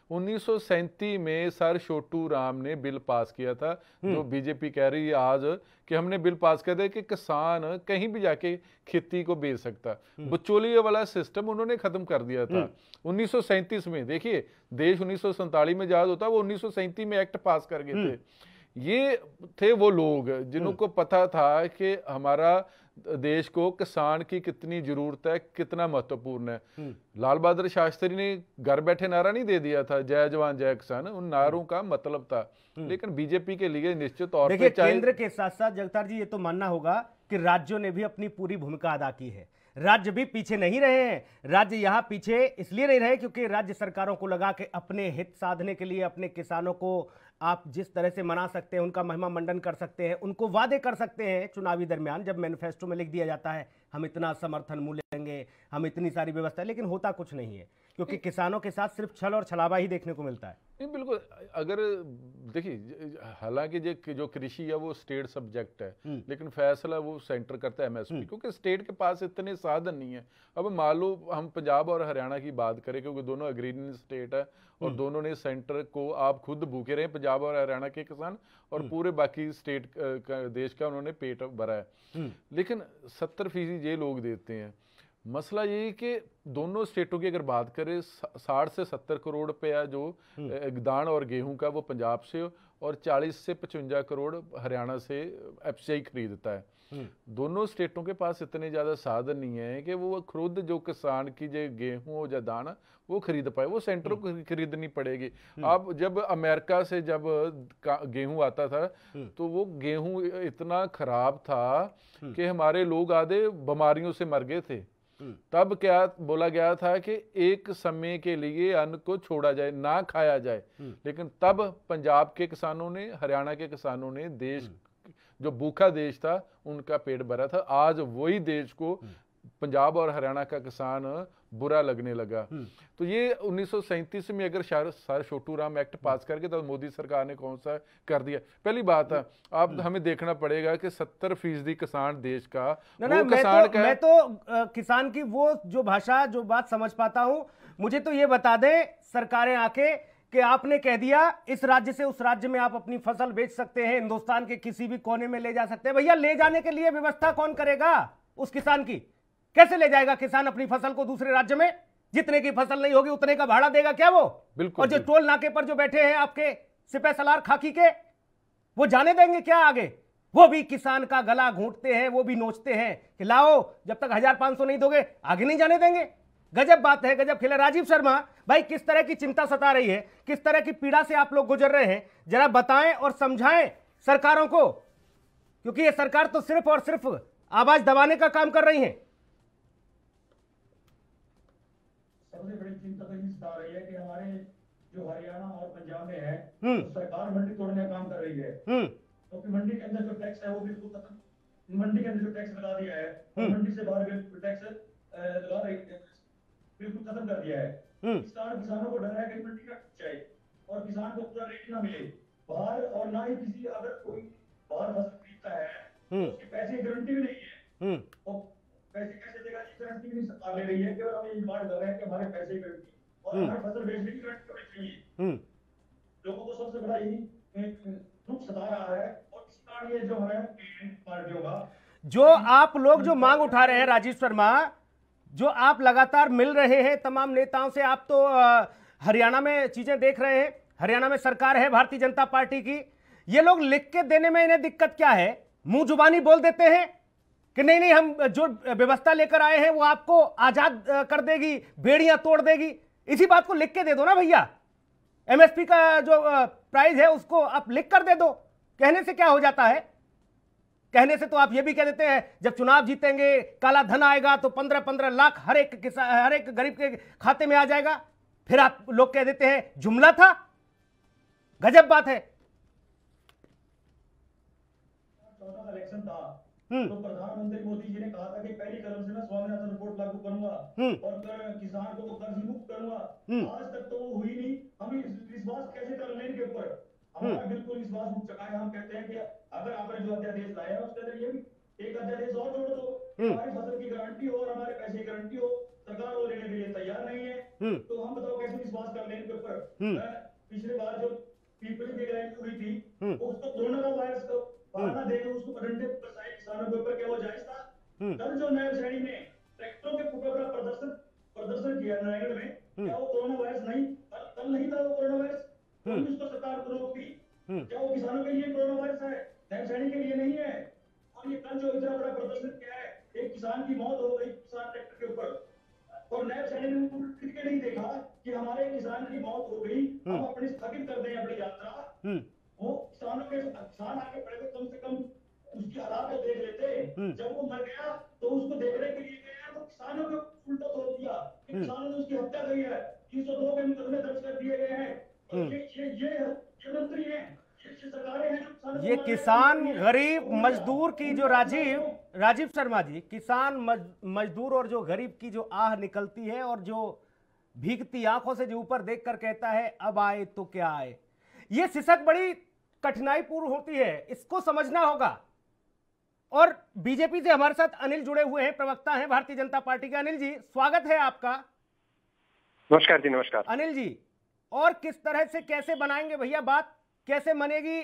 1937 में सर छोटू राम ने बिल पास किया था, जो बीजेपी कह रही है आज कि हमने बिल पास कर दिया कि किसान कहीं भी जाके खेती को बेच सकता। बिचौलिए वाला सिस्टम उन्होंने खत्म कर दिया था 1937 में। देखिए, देश 1947 में आजाद होता, वो 1937 में एक्ट पास कर गए थे। ये थे वो लोग जिनको पता था कि हमारा देश को किसान की कितनी जरूरत है, कितना महत्वपूर्ण है। लाल बहादुर शास्त्री ने घर बैठे नारा नहीं दे दिया था, जय जवान जय किसान, उन नारों का मतलब था। लेकिन बीजेपी के लिए निश्चित तौर पे केंद्र के साथ साथ जगतार जी ये तो मानना होगा कि राज्यों ने भी अपनी पूरी भूमिका अदा की है। राज्य भी पीछे नहीं रहे हैं। राज्य यहां पीछे इसलिए नहीं रहे क्योंकि राज्य सरकारों को लगा कि अपने हित साधने के लिए अपने किसानों को आप जिस तरह से मना सकते हैं, उनका महिमा मंडन कर सकते हैं, उनको वादे कर सकते हैं चुनावी दरमियान, जब मैनिफेस्टो में लिख दिया जाता है हम इतना समर्थन मूल्य देंगे, हैं, हम इतनी सारी व्यवस्था, लेकिन होता कुछ नहीं है, क्योंकि किसानों के साथ सिर्फ छल और छलावा ही देखने को मिलता है। नहीं, बिल्कुल। अगर देखिए, हालांकि जो कृषि है वो स्टेट सब्जेक्ट है, लेकिन फैसला वो सेंटर करता है एमएसपी, क्योंकि स्टेट के पास इतने साधन नहीं है। अब मान लो हम पंजाब और हरियाणा की बात करें, क्योंकि दोनों एग्रीरियन स्टेट है और दोनों ने सेंटर को, आप खुद भूखे रहे पंजाब और हरियाणा के किसान, और पूरे बाकी स्टेट देश का उन्होंने पेट भरा है, लेकिन 70% ये लोग देते हैं। मसला ये है कि दोनों स्टेटों की अगर बात करें, 60 से 70 करोड़ रुपया जो दान और गेहूं का वो पंजाब से, और 40 से 55 करोड़ हरियाणा से एफसीआई खरीदता है। दोनों स्टेटों के पास इतने ज़्यादा साधन नहीं है कि वो खुद जो किसान की जो गेहूं हो या दाना वो खरीद पाए, वो सेंटर को खरीदनी पड़ेगी। अब जब अमेरिका से जब गेहूं आता था तो वो गेहूं इतना खराब था कि हमारे लोग आधे बीमारियों से मर गए थे। तब क्या बोला गया था कि एक समय के लिए अन्न को छोड़ा जाए, ना खाया जाए, लेकिन तब पंजाब के किसानों ने, हरियाणा के किसानों ने देश जो भूखा देश था उनका पेट भरा था। आज वही देश को पंजाब और हरियाणा का किसान बुरा लगने लगा। तो ये 1937 में अगर सर छोटू राम एक्ट पास करके तो मोदी सरकार ने कौन सा कर दिया। पहली बात है, आप हमें देखना पड़ेगा कि 70% किसान देश का वो किसान का, मैं तो किसान की वो जो भाषा, जो बात समझ पाता हूं। मुझे तो ये बता दें सरकारें आके कि आपने कह दिया इस राज्य से उस राज्य में आप अपनी फसल बेच सकते हैं, हिंदुस्तान के किसी भी कोने में ले जा सकते हैं। भैया, ले जाने के लिए व्यवस्था कौन करेगा उस किसान की? कैसे ले जाएगा किसान अपनी फसल को दूसरे राज्य में? जितने की फसल नहीं होगी उतने का भाड़ा देगा क्या वो? बिल्कुल। और जो टोल नाके पर जो बैठे हैं आपके सिपह सलार खाकी के, वो जाने देंगे क्या आगे? वो भी किसान का गला घोंटते हैं, वो भी नोचते हैं कि लाओ, जब तक 1500 नहीं दोगे आगे नहीं जाने देंगे। गजब बात है, गजब खेल है। राजीव शर्मा भाई, किस तरह की चिंता सता रही है, किस तरह की पीड़ा से आप लोग गुजर रहे हैं, जरा बताएं और समझाएं सरकारों को, क्योंकि ये सरकार तो सिर्फ और सिर्फ आवाज दबाने का काम कर रही है। सबसे बड़ी चिंता तो इस आ रही है कि हमारे जो हरियाणा और पंजाब में है, तो सरकार मंडी तोड़ने का काम कर रही है, क्योंकि मंडी के अंदर जो टैक्स है वो बिल्कुल खत्म। मंडी के अंदर जो टैक्स लगा दिया है, मंडी से बाहर टैक्स लगा रही है, बिल्कुल खत्म कर दिया है। इस कारण किसानों को डर है कि मंडी का जाए और किसान को पूरा रेट ना मिले बाहर, और ना ही किसी, अगर कोई बाहर फसल खरीदता है तो उसकी पैसे की गारंटी भी नहीं है। तो पैसे कैसे देगा? इस गारंटी भी नहीं सरकार ले रही है। केवल हम ये डिमांड कर रहे हैं कि हमारे पैसे की गारंटी और हमारी फसल बेचने की गारंटी होनी चाहिए। लोगों को सबसे बड़ा यही दुख सता रहा है, और इस कारण ये जो है पार्टियों का, जो आप लोग जो मांग उठा रहे हैं राजीव शर्मा, जो आप लगातार मिल रहे हैं तमाम नेताओं से, आप तो हरियाणा में चीजें देख रहे हैं, हरियाणा में सरकार है भारतीय जनता पार्टी की, ये लोग लिख के देने में इन्हें दिक्कत क्या है? मुंह जुबानी बोल देते हैं कि नहीं नहीं, हम जो व्यवस्था लेकर आए हैं वो आपको आजाद कर देगी, बेड़ियां तोड़ देगी। इसी बात को लिख के दे दो ना भैया। एमएसपी का जो प्राइस है उसको आप लिख कर दे दो। कहने से क्या हो जाता है? कहने से तो आप ये भी कह देते हैं जब चुनाव जीतेंगे काला धन आएगा तो 15-15 लाख हर एक गरीब के खाते में आ जाएगा। फिर आप लोग कह देते हैं जुमला था। गजब बात है। 14 का इलेक्शन था तो प्रधानमंत्री मोदी जी ने कहा था कि पहली कदम से मैं स्वामीनाथन रिपोर्ट लागू करूंगा और किसान को तो कर्ज मुक्त करूंगा। आज तक तो वो हुई नहीं। हम विश्वास कैसे कर लें इनके ऊपर? हमारा बिल्कुल विश्वास उठ चुका है। हम कहते हैं कि अगर आपने जो अध्यादेश लाया है उसके अंदर ये भी एक अध्यादेश और जोड़ दो, हमारी फसल की गारंटी हो और हमारे पैसे की गारंटी हो। सरकार वो लेने के लिए तैयार नहीं है, तो हम बताओ कैसे विश्वास कर लें इनके ऊपर? पिछली बार जो पीपली की गारंटी हुई थी उसको कोरोना वायरस को बढ़ाना देना, उसको परंडे किसानों के ऊपर क्या वो जायज था? कल जो नए श्रेणी में ट्रैक्टरों के ऊपर प्रदर्शन किया नारायण में, क्या वो कोरोना वायरस नहीं? कल नहीं था वो कोरोना वायरस, तो उसको सरकार को रोक दी। क्या वो किसानों के लिए कोरोना वायरस है? नए श्रेणी के लिए नहीं है। और ये कल जो इतना बड़ा प्रदर्शन किया है, एक किसान की मौत हो गई किसान ट्रैक्टर के ऊपर, और नए श्रेणी ने उठ के नहीं देखा कि हमारे किसान की मौत हो गई, हम अपनी स्थगित कर दें अपनी यात्रा। वो किसानों के किसान आगे बढ़े तो कम से कम उसकी हालात देख लेते। जब वो मर गया तो उसको देखने के लिए गया तो किसानों को उल्टा तोड़ दिया कि किसानों ने उसकी हत्या करी है। 302 के मुकदमे दर्ज कर दिए गए हैं। ये मंत्री हैं, ये सरकारें हैं जो ये किसान गरीब मजदूर की जो राजीव शर्मा जी, किसान मजदूर और जो गरीब की जो आह निकलती है और जो भीगती आंखों से जो ऊपर देखकर कहता है अब आए तो क्या आए, ये सिसक बड़ी कठिनाई पूर्ण होती है, इसको समझना होगा। और बीजेपी से हमारे साथ अनिल जुड़े हुए हैं, प्रवक्ता हैं भारतीय जनता पार्टी के। अनिल जी, स्वागत है आपका। नमस्कार जी। नमस्कार अनिल जी, और किस तरह से कैसे बनाएंगे भैया बात, कैसे मनेगी,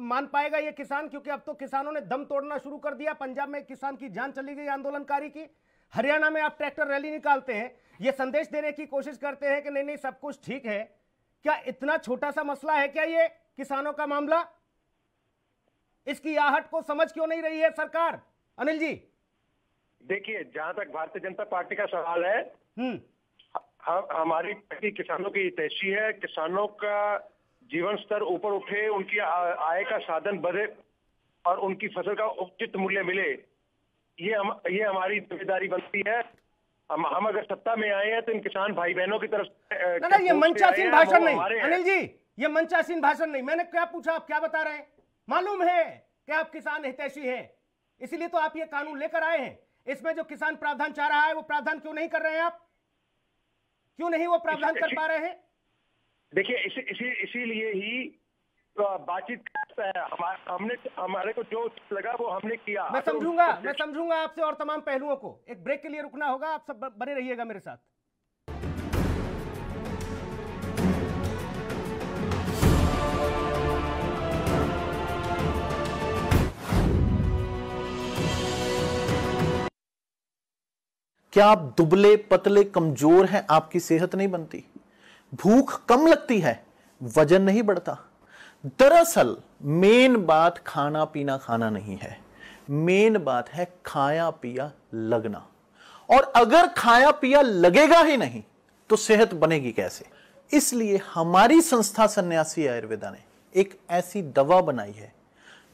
मान पाएगा ये किसान? क्योंकि अब तो किसानों ने दम तोड़ना शुरू कर दिया। पंजाब में एक किसान की जान चली गई आंदोलनकारी की, हरियाणा में आप ट्रैक्टर रैली निकालते हैं, ये संदेश देने की कोशिश करते हैं कि नहीं नहीं सब कुछ ठीक है। क्या इतना छोटा सा मसला है क्या ये किसानों का मामला? इसकी आहट को समझ क्यों नहीं रही है सरकार? अनिल जी देखिए, जहां तक भारतीय जनता पार्टी का सवाल है, हमारी पार्टी किसानों की हितैषी है। किसानों का जीवन स्तर ऊपर उठे, उनकी आय का साधन बढ़े और उनकी फसल का उचित मूल्य मिले, ये हमारी जिम्मेदारी बनती है। हम अगर सत्ता में आए हैं तो इन किसान भाई बहनों की तरफ ना, ये मंचासीन भाषण नहीं अनिल जी, ये मंचासीन भाषण नहीं। मैंने क्या पूछा, आप क्या बता रहे हैं? मालूम है कि आप किसान हितैषी हैं, इसीलिए तो आप ये कानून लेकर आए हैं। इसमें जो किसान प्रावधान चाह रहा है वो प्रावधान क्यों नहीं कर रहे हैं आप? क्यों नहीं वो प्रावधान कर पा रहे हैं? देखिए, इसीलिए ही बातचीत हमारे को जो लगा वो हमने किया। मैं समझूंगा आपसे और तमाम पहलुओं को। एक ब्रेक के लिए रुकना होगा, आप सब बने रहिएगा मेरे साथ। क्या आप दुबले पतले कमजोर हैं? आपकी सेहत नहीं बनती, भूख कम लगती है, वजन नहीं बढ़ता। दरअसल मेन बात खाना पीना खाना नहीं है, मेन बात है खाया पिया लगना। और अगर खाया पिया लगेगा ही नहीं तो सेहत बनेगी कैसे? इसलिए हमारी संस्था सन्यासी आयुर्वेदा ने एक ऐसी दवा बनाई है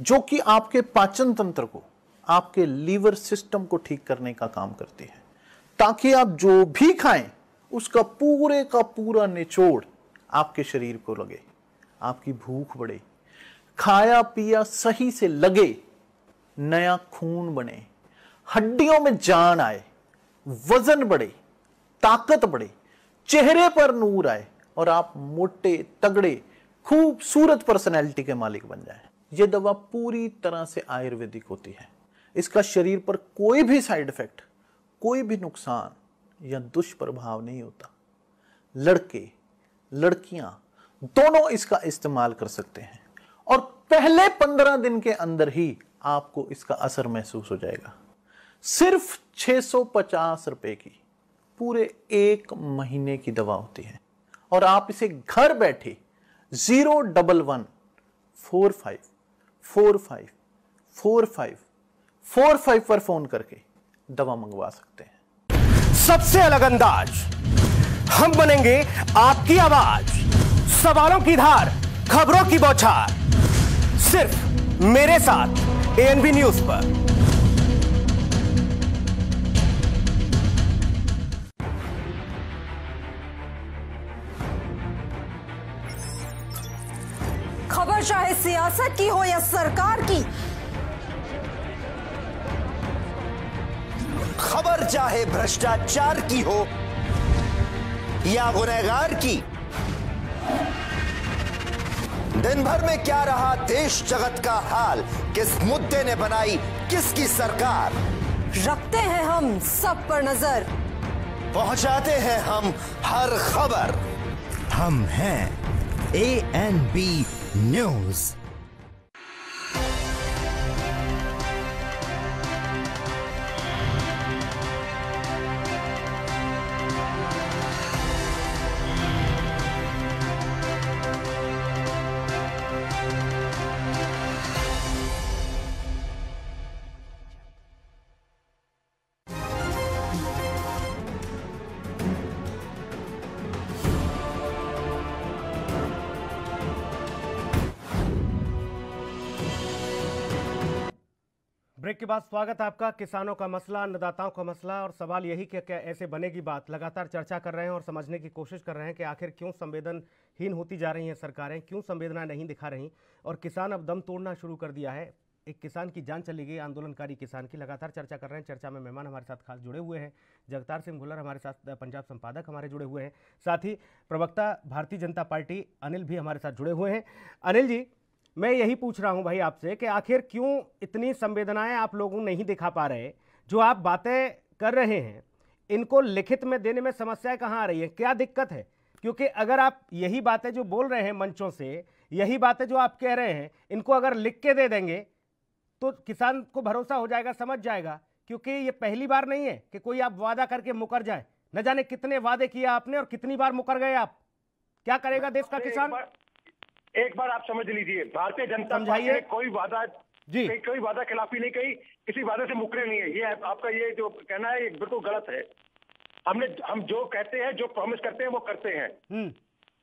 जो कि आपके पाचन तंत्र को, आपके लीवर सिस्टम को ठीक करने का काम करती है, ताकि आप जो भी खाएं उसका पूरे का पूरा निचोड़ आपके शरीर को लगे, आपकी भूख बढ़े, खाया पिया सही से लगे, नया खून बने, हड्डियों में जान आए, वजन बढ़े, ताकत बढ़े, चेहरे पर नूर आए और आप मोटे तगड़े खूबसूरत पर्सनैलिटी के मालिक बन जाएं। यह दवा पूरी तरह से आयुर्वेदिक होती है। इसका शरीर पर कोई भी साइड इफेक्ट, कोई भी नुकसान या दुष्प्रभाव नहीं होता। लड़के लड़कियां दोनों इसका इस्तेमाल कर सकते हैं और पहले 15 दिन के अंदर ही आपको इसका असर महसूस हो जाएगा। सिर्फ 650 रुपए की पूरे 1 महीने की दवा होती है और आप इसे घर बैठे 01145454545 पर फोन करके दवा मंगवा सकते हैं। सबसे अलग अंदाज, हम बनेंगे आपकी आवाज, सवालों की धार, खबरों की बौछार, सिर्फ मेरे साथ एएनबी न्यूज पर। खबर चाहे सियासत की हो या सरकार की, खबर चाहे भ्रष्टाचार की हो या गुनहगार की, दिन भर में क्या रहा देश जगत का हाल, किस मुद्दे ने बनाई किसकी सरकार, रखते हैं हम सब पर नजर, पहुंचाते हैं हम हर खबर। हम हैं एएनबी न्यूज। ब्रेक के बाद स्वागत है आपका। किसानों का मसला, अन्नदाताओं का मसला, और सवाल यही कि क्या ऐसे बनेगी बात। लगातार चर्चा कर रहे हैं और समझने की कोशिश कर रहे हैं कि आखिर क्यों संवेदनहीन होती जा रही हैं सरकारें, क्यों संवेदना नहीं दिखा रही, और किसान अब दम तोड़ना शुरू कर दिया है। एक किसान की जान चली गई, आंदोलनकारी किसान की, लगातार चर्चा कर रहे हैं। चर्चा में मेहमान हमारे साथ खास जुड़े हुए हैं, जगतार सिंह भुल्लर हमारे साथ, पंजाब संपादक हमारे जुड़े हुए हैं, साथ ही प्रवक्ता भारतीय जनता पार्टी अनिल भी हमारे साथ जुड़े हुए हैं। अनिल जी, मैं यही पूछ रहा हूं भाई आपसे कि आखिर क्यों इतनी संवेदनाएं आप लोगों नहीं दिखा पा रहे? जो आप बातें कर रहे हैं इनको लिखित में देने में समस्याएं कहाँ आ रही है, क्या दिक्कत है? क्योंकि अगर आप यही बातें जो बोल रहे हैं मंचों से, यही बातें जो आप कह रहे हैं, इनको अगर लिख के दे देंगे तो किसान को भरोसा हो जाएगा, समझ जाएगा। क्योंकि ये पहली बार नहीं है कि कोई आप वादा करके मुकर जाए। न जाने कितने वादे किए आपने और कितनी बार मुकर गए आप। क्या करेगा देश का किसान? एक बार आप समझ लीजिए, भारतीय जनता पार्टी ने कोई वादा जी, कोई वादा खिलाफी नहीं कही, किसी वादे से मुकरे नहीं है। ये आपका ये जो कहना है ये बिल्कुल गलत है। हम जो कहते हैं, जो प्रॉमिस करते हैं वो करते हैं।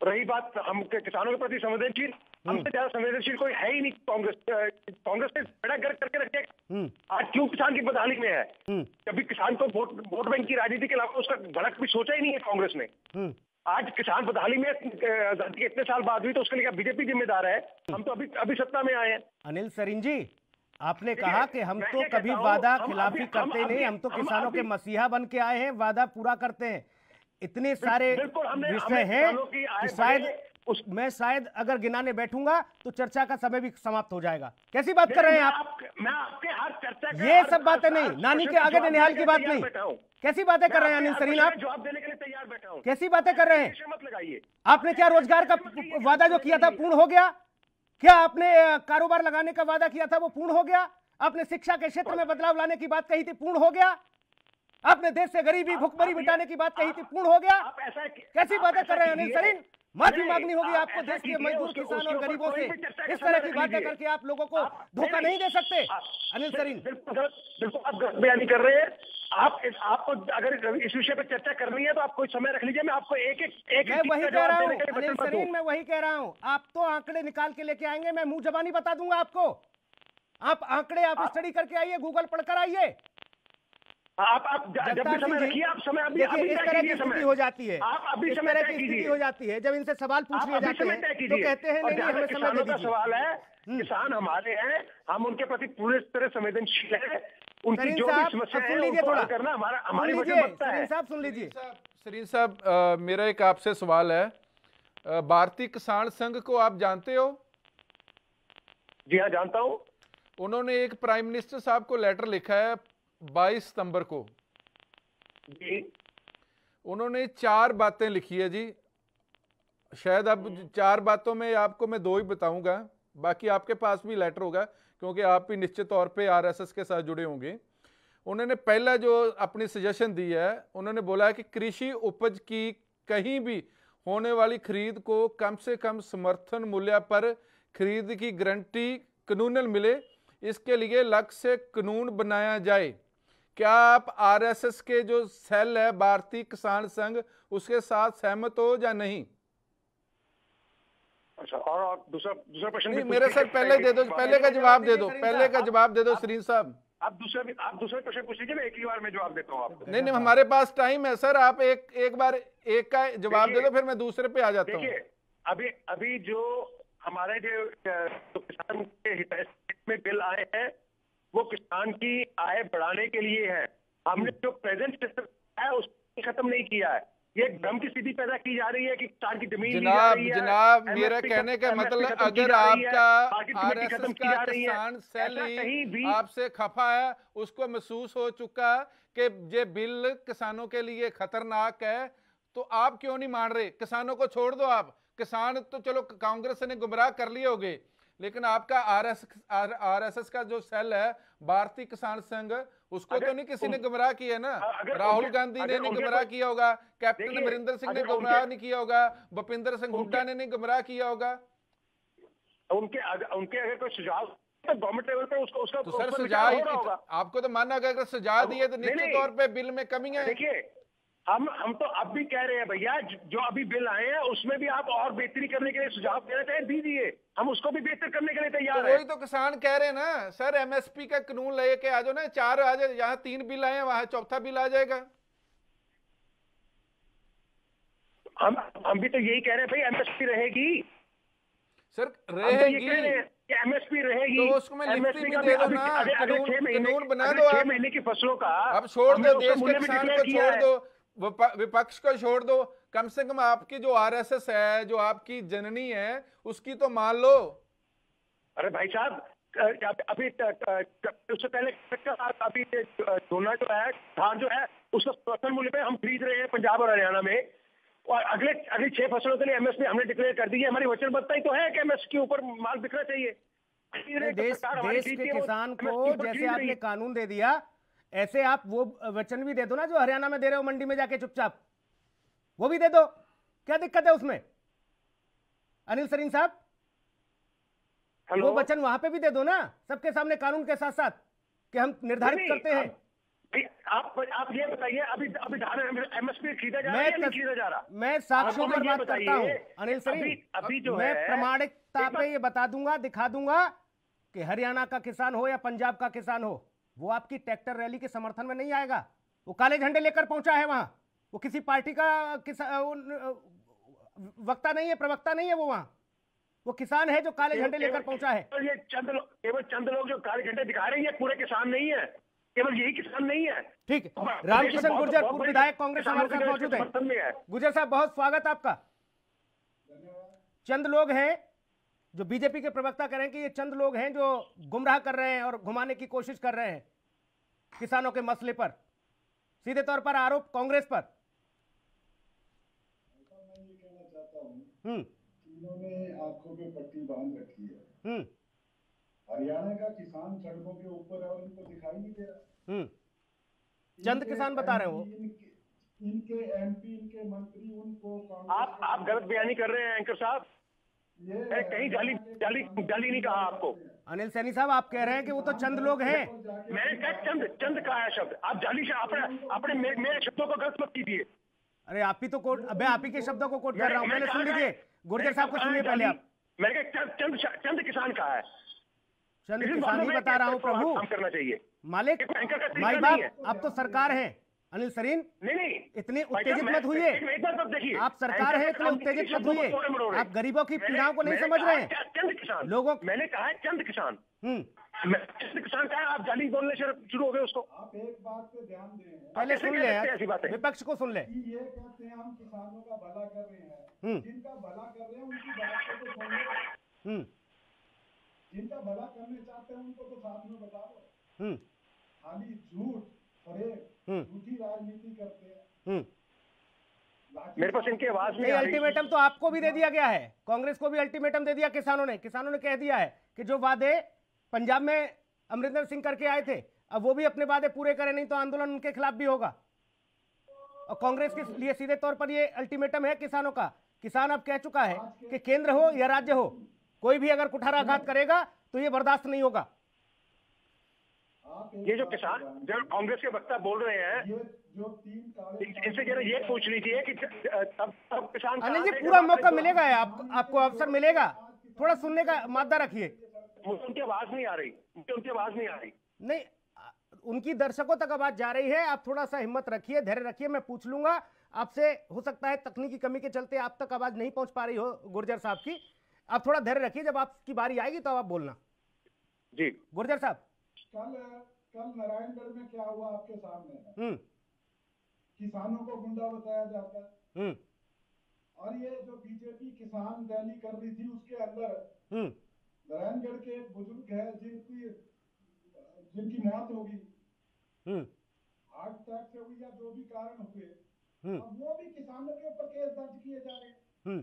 रही बात हम किसानों के प्रति संवेदनशील, हमसे ज्यादा संवेदनशील कोई है ही नहीं। कांग्रेस ने बड़ा गर्व करके रखे, आज क्यों किसान की बदहाली में है? कभी किसान को वोट बैंक की राजनीति के अलावा उसका भड़क भी सोचा ही नहीं है कांग्रेस ने। आज किसान बदहाली में आजादी के इतने साल बाद हुई तो उसके लिए बीजेपी जिम्मेदार है? हम तो अभी सत्ता में आए हैं। अनिल सरीन जी, आपने कहा कि हम तो कभी वादा खिलाफी करते नहीं, हम तो किसानों के मसीहा बन के आए हैं, वादा पूरा करते हैं। इतने सारे विषय हैं कि मैं शायद अगर गिनाने बैठूंगा तो चर्चा का समय भी समाप्त हो जाएगा। कैसी बात कर रहे हैं आप? मैं आपके हर चर्चा का ये सब बातें नहीं, नानी के आगे ननिहाल की बात नहीं। कैसी बातें कर रहे हैं अनिल सरीन आप? जवाब देने के लिए तैयार बैठा हूं। कैसी बातें कर रहे हैं? मत लगाइए। आपने क्या रोजगार का वादा जो किया था पूर्ण हो गया? क्या आपने कारोबार लगाने का वादा किया था वो पूर्ण हो गया? आपने शिक्षा के क्षेत्र में बदलाव लाने की बात कही थी, पूर्ण हो गया? आपने देश से गरीबी भुखमरी मिटाने की बात कही थी, पूर्ण हो गया? कैसी बातें कर रहे हैं अनिल सरीन? माफी मांगनी होगी आपको देश के मजदूर, किसान और गरीबों से। इस तरह की बातें करके आप लोगों को धोखा नहीं दे सकते अनिल सरीन। बिल्कुल आप गलत बयानी कर रहे हैं। आपको अगर इस विषय पर चर्चा करनी है तो आप कोई समय रख लीजिए, मैं आपको एक मैं वही कह रहा हूँ अनिल सरीन, मैं वही कह रहा हूँ। आप तो आंकड़े निकाल के लेके आएंगे, मैं मुंह जबानी बता दूंगा आपको। आप आंकड़े आप स्टडी करके आइए, गूगल पढ़कर आइए। आप जब भी समय रखिए, आप समय अभी इस तरह की स्थिति हो जाती है, आप अभी इस समय तरह तय की स्थिति कीजिए। हो जाती है जब इनसे सवाल पूछ लिए जाते हैं तो कहते हैं नहीं हमें समय दे दीजिए। सवाल है, किसान हमारे हैं, हम उनके प्रति पूरी तरह संवेदनशील है। उनकी जो भी समस्या है उनको हल करना हमारी वचनबद्धता है। साहब सुन लीजिए। सरीन साहब, मेरा एक आपसे सवाल है। भारतीय किसान संघ को आप जानते हो? जी हाँ, जानता हूँ। उन्होंने एक प्राइम मिनिस्टर साहब को लेटर लिखा है 22 सितंबर को जी। उन्होंने 4 बातें लिखी है जी। शायद अब 4 बातों में आपको मैं 2 ही बताऊंगा, बाकी आपके पास भी लेटर होगा क्योंकि आप भी निश्चित तौर पे आरएसएस के साथ जुड़े होंगे। उन्होंने पहला जो अपनी सजेशन दी है, उन्होंने बोला है कि कृषि उपज की कहीं भी होने वाली खरीद को कम से कम समर्थन मूल्य पर खरीद की गारंटी कानूनन मिले, इसके लिए अलग से कानून बनाया जाए। क्या आप आरएसएस के जो सेल है भारतीय किसान संघ उसके साथ सहमत हो या नहीं? अच्छा, और दूसरा प्रश्न मेरे सर पहले दे दो, पहले का जवाब दे दो, पहले का जवाब दे दो सरीन साहब। आप दूसरे प्रश्न पूछ लीजिए, मैं एक ही बार में जवाब देता हूँ आपको। नहीं, हमारे पास टाइम है सर, आप एक बार एक का जवाब दे दो, फिर मैं दूसरे पे आ जाता हूँ। देखिए, अभी जो हमारे जो किसान के हित में बिल आए हैं वो किसान की आय बढ़ाने के लिए है। हमने जो प्रेजेंट सिस्टम है उसको खत्म नहीं किया है। ये भ्रम की स्थिति पैदा की जा रही है कि किसान की जमीन जनाब मेरा कहने का मतलब, अगर आपका आरएसएस का किसान सेल आपसे खफा है, उसको महसूस हो चुका कि ये बिल किसानों के लिए खतरनाक है, तो आप क्यों नहीं मान रहे? किसानों को छोड़ दो, आप किसान तो चलो कांग्रेस ने गुमराह कर लिए होंगे, लेकिन आपका आरएसएस का जो सेल है भारतीय किसान संघ, उसको तो नहीं किसी ने गुमराह किया ना। राहुल गांधी ने नहीं गुमराह किया होगा, कैप्टन अमरिंदर सिंह ने गुमराह नहीं किया होगा, भूपिंदर सिंह हुड्डा ने नहीं गुमराह किया होगा। उनके अगर कोई सुझाव तो गवर्नमेंट लेवल पे उसका तो सर सुझाव आपको तो मानना अगर सुझाव दिए तो निश्चित तौर पे बिल में कमी है। देखिए, हम तो अब भी कह रहे हैं भैया, जो अभी बिल आए हैं उसमें भी आप और बेहतरी करने के लिए सुझाव देना चाहें दीजिए, हम उसको भी बेहतर करने के लिए तैयार हैं। वही तो किसान कह रहे हैं ना सर, एमएसपी का कानून लेके आ जाओ ना, 4 आ जाए, यहाँ 3 बिल आए हैं वहां 4था बिल आ जाएगा। हम भी तो यही कह रहे हैं भाई, एमएसपी रहेगी सर, रहेगी, कि एमएसपी रहेगी, तो उसको मैं लिखती भी दे दो ना, कानून बना दो। 6 महीने की फसलों का अब छोड़ दो, देश के मूल्य किसान को किया छोड़ है। दो, विपक्ष को छोड़ दो, कम से कम आपकी जो आरएसएस है, जो आपकी जननी है, उसकी तो मान लो। अरे भाई साहब, अभी उससे पहले अभी सोना जो है, धान जो है, उसका समर्थन मूल्य पे हम खरीद रहे हैं पंजाब और हरियाणा में, और अगली 6 फसलों के लिए एमएसपी हमने डिक्लेयर कर दी है। हमारी वचनबद्धता ही तो है कि एमएसपी के ऊपर माल बिकना चाहिए। देश के किसान को जैसे आपने कानून दे दिया, ऐसे आप वो वचन भी दे दो ना जो हरियाणा में दे रहे हो, मंडी में जाके चुपचाप वो भी दे दो। क्या दिक्कत है उसमें अनिल सरीन साहब? वो वचन वहां पे भी दे दो ना, सबके सामने कानून के साथ साथ, कि हम निर्धारित करते हैं। आप ये बताइए, अभी धान एमएसपी खरीदा जा रहा है या नहीं खरीदा जा रहा? मैं साक्ष्यों पर बात करता हूं अनिल सरीन। अभी जो मैं है प्रामाणिकता पे ये बता दूंगा, दिखा दूंगा कि हरियाणा का किसान हो या पंजाब का किसान हो, वो आपकी ट्रैक्टर रैली के समर्थन में नहीं आएगा। वो काले झंडे लेकर पहुंचा है वहां, वो किसी पार्टी का वक्ता नहीं है, प्रवक्ता नहीं है, वो किसान है जो काले झंडे लेकर पहुंचा है। ये केवल चंद लोग जो काले झंडे दिखा रहे हैं, ये पूरे किसान नहीं है, केवल यही किसान नहीं है। ठीक है, रामकिशन गुर्जर पूर्व विधायक कांग्रेस हमारे साथ मौजूद है। गुर्जर साहब बहुत स्वागत आपका। चंद लोग हैं जो बीजेपी के प्रवक्ता कह रहे हैं कि ये चंद लोग हैं जो गुमराह कर रहे हैं और घुमाने की कोशिश कर रहे हैं किसानों के मसले पर, सीधे तौर पर आरोप कांग्रेस पर। मैं ये कहना चाहता हूँ, इन्होंने आंखों पे पट्टी बांध रखी है। हरियाणा का किसान सड़कों के ऊपर है और इनको दिखाई नहीं दे रहा। चंद किसान बता रहे हैं वो, इनके एमपी, इनके मंत्री, उनको आप गलत बयानी कर रहे हैं एंकर साहब। ये कहीं जाली नहीं कहा आपको। अनिल सैनी साहब आप कह रहे हैं कि वो तो चंद लोग हैं। मैंने कहा चंद कहा है शब्द, आप जाली से अपने मेरे शब्दों को गलत मत कीजिए। अरे आप ही तो कोट, मैं आप ही के शब्दों को कोट कर रहा हूँ। मैंने सुन लीजिए, गुर्जर साहब को सुनिए पहले आप। मैंने कहा चंद किसान कहा है, चंद किसान ही बता रहा हूँ प्रभु। काम करना चाहिए मालिक, माई बाप, आप तो सरकार है अनिल सरीन। नहीं, इतनी उत्तेजित मत हुई। आप सरकार है, इतने उत्तेजित मत हुई। आप गरीबों की पीड़ाओं को नहीं समझ रहे हैं। चंद किसान लोगों, मैंने कहा है चंद किसान। चंद किसान कहा है, आप जाली बोलने शुरू हो गए उसको। आप एक बात पे ध्यान दें, पहले सुन ले, ऐसी बात विपक्ष को सुन ले। ये कहते हैं हम किसानों का भला कर रहे हैं, जिनका भला कर रहे हैं उनकी बात को तो सुन लो। जिनका भला करने चाहते हैं उनको तो साथ में बता दो। खाली झूठ, फरेब, झूठी राजनीति करते हैं। मेरे पास इनकी आवाज नहीं। अल्टीमेटम तो आपको भी दे दिया गया है, कांग्रेस को भी अल्टीमेटम दे दिया किसानों ने कह दिया है कि जो वादे पंजाब में अमरिंदर सिंह करके आए थे, अब वो भी अपने वादे पूरे करें, नहीं तो आंदोलन उनके खिलाफ भी होगा। और कांग्रेस के लिए सीधे तौर पर ये अल्टीमेटम है किसानों का। किसान अब कह चुका है कि केंद्र हो या राज्य हो, कोई भी अगर कुठाराघात करेगा तो ये बर्दाश्त नहीं होगा। ये जो किसान, जो कांग्रेस के वक्ता बोल रहे हैं, इनसे जरा ये पूछ लीजिए कि तब किसान अनिल जी पूरा मौका मिलेगा, आपको अवसर मिलेगा, थोड़ा सुनने का मादा रखिए। मुझे उनकी आवाज नहीं आ रही। नहीं, उनकी दर्शकों तक आवाज जा रही है। आप थोड़ा सा हिम्मत रखिए, धैर्य रखिए, मैं पूछ लूंगा आपसे। हो सकता है तकनीकी कमी के चलते आप तक आवाज नहीं पहुंच पा रही हो गुर्जर साहब की। आप थोड़ा धैर्य रखिए, जब आपकी बारी आएगी तो आप बोलना। जी गुर्जर साहब, कल नारायणगढ़ में क्या हुआ आपके सामने? किसानों को गुंडा बताया जाता है, और ये जो बीजेपी किसान रैली कर रही थी उसके अंदर नारायणगढ़ के एक बुजुर्ग है जिनकी मौत होगी, हार्ट अटैक से हुई या जो भी कारण हुए, अब वो भी किसानों के ऊपर केस दर्ज किए जा रहे हैं।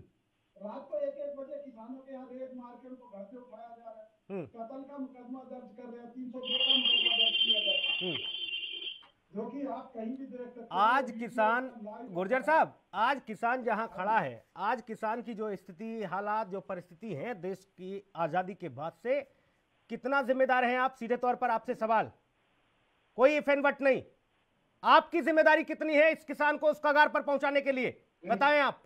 रात को 1-1 बजे किसानों के यहाँ रेड मार के उनको घर से उठाया जा रहा है, कत्ल का मुकदमा दर्ज कर रहे हैं, 302 का मुकदमा दर्ज किया जा रहा है, जो कि आप कहीं भी देख सकते हैं। आज किसान, गुर्जर साहब, आज किसान जहां खड़ा है, आज किसान की जो स्थिति, हालात, जो परिस्थिति है देश की आजादी के बाद से, कितना जिम्मेदार हैं आप? सीधे तौर पर आपसे सवाल, कोई इफ एंड बट नहीं। आपकी जिम्मेदारी कितनी है इस किसान को उस कगार पर पहुंचाने के लिए, बताएं आप।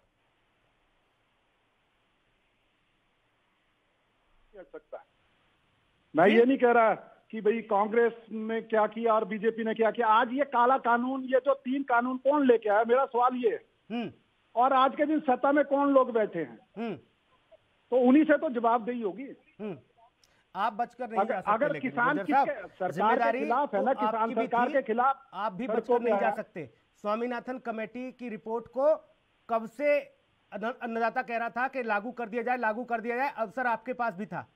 सकता है, मैं ये नहीं कह रहा कि भाई कांग्रेस ने क्या किया और बीजेपी ने क्या किया। आज ये काला कानून, ये जो 3 कानून कौन लेके आया, मेरा सवाल ये है। और आज के दिन सत्ता में कौन लोग बैठे हैं, तो उन्हीं से तो जवाबदेही होगी। आप बचकर नहीं जा सकते। अगर लेकिन किसान गुर्जर साहब, सरकार के खिलाफ है ना, तो किसान आपकी भी सरकार थी, के खिलाफ आप भी सड़कों बचकर पे नहीं जा आया। सकते। स्वामीनाथन कमेटी की रिपोर्ट को कब से अन्नदाता कह रहा था कि लागू कर दिया जाए, लागू कर दिया जाए, अवसर आपके पास भी था,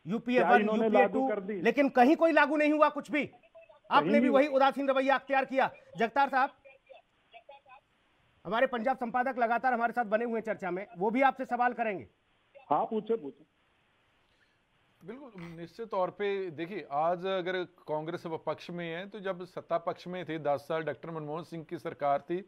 यूपीए 1, यूपीए 2, लेकिन कहीं कोई लागू नहीं हुआ कुछ भी। आपने भी वही उदासीन रवैया अख्तियार किया। जगतार साहब, हमारे पंजाब संपादक लगातार हमारे साथ बने हुए चर्चा में, वो भी आपसे सवाल करेंगे। हाँ, पूछे। बिल्कुल, निश्चित तौर पे देखिए, आज अगर कांग्रेस पक्ष में है तो जब सत्ता पक्ष में थे 10 साल डॉक्टर मनमोहन सिंह की सरकार थी,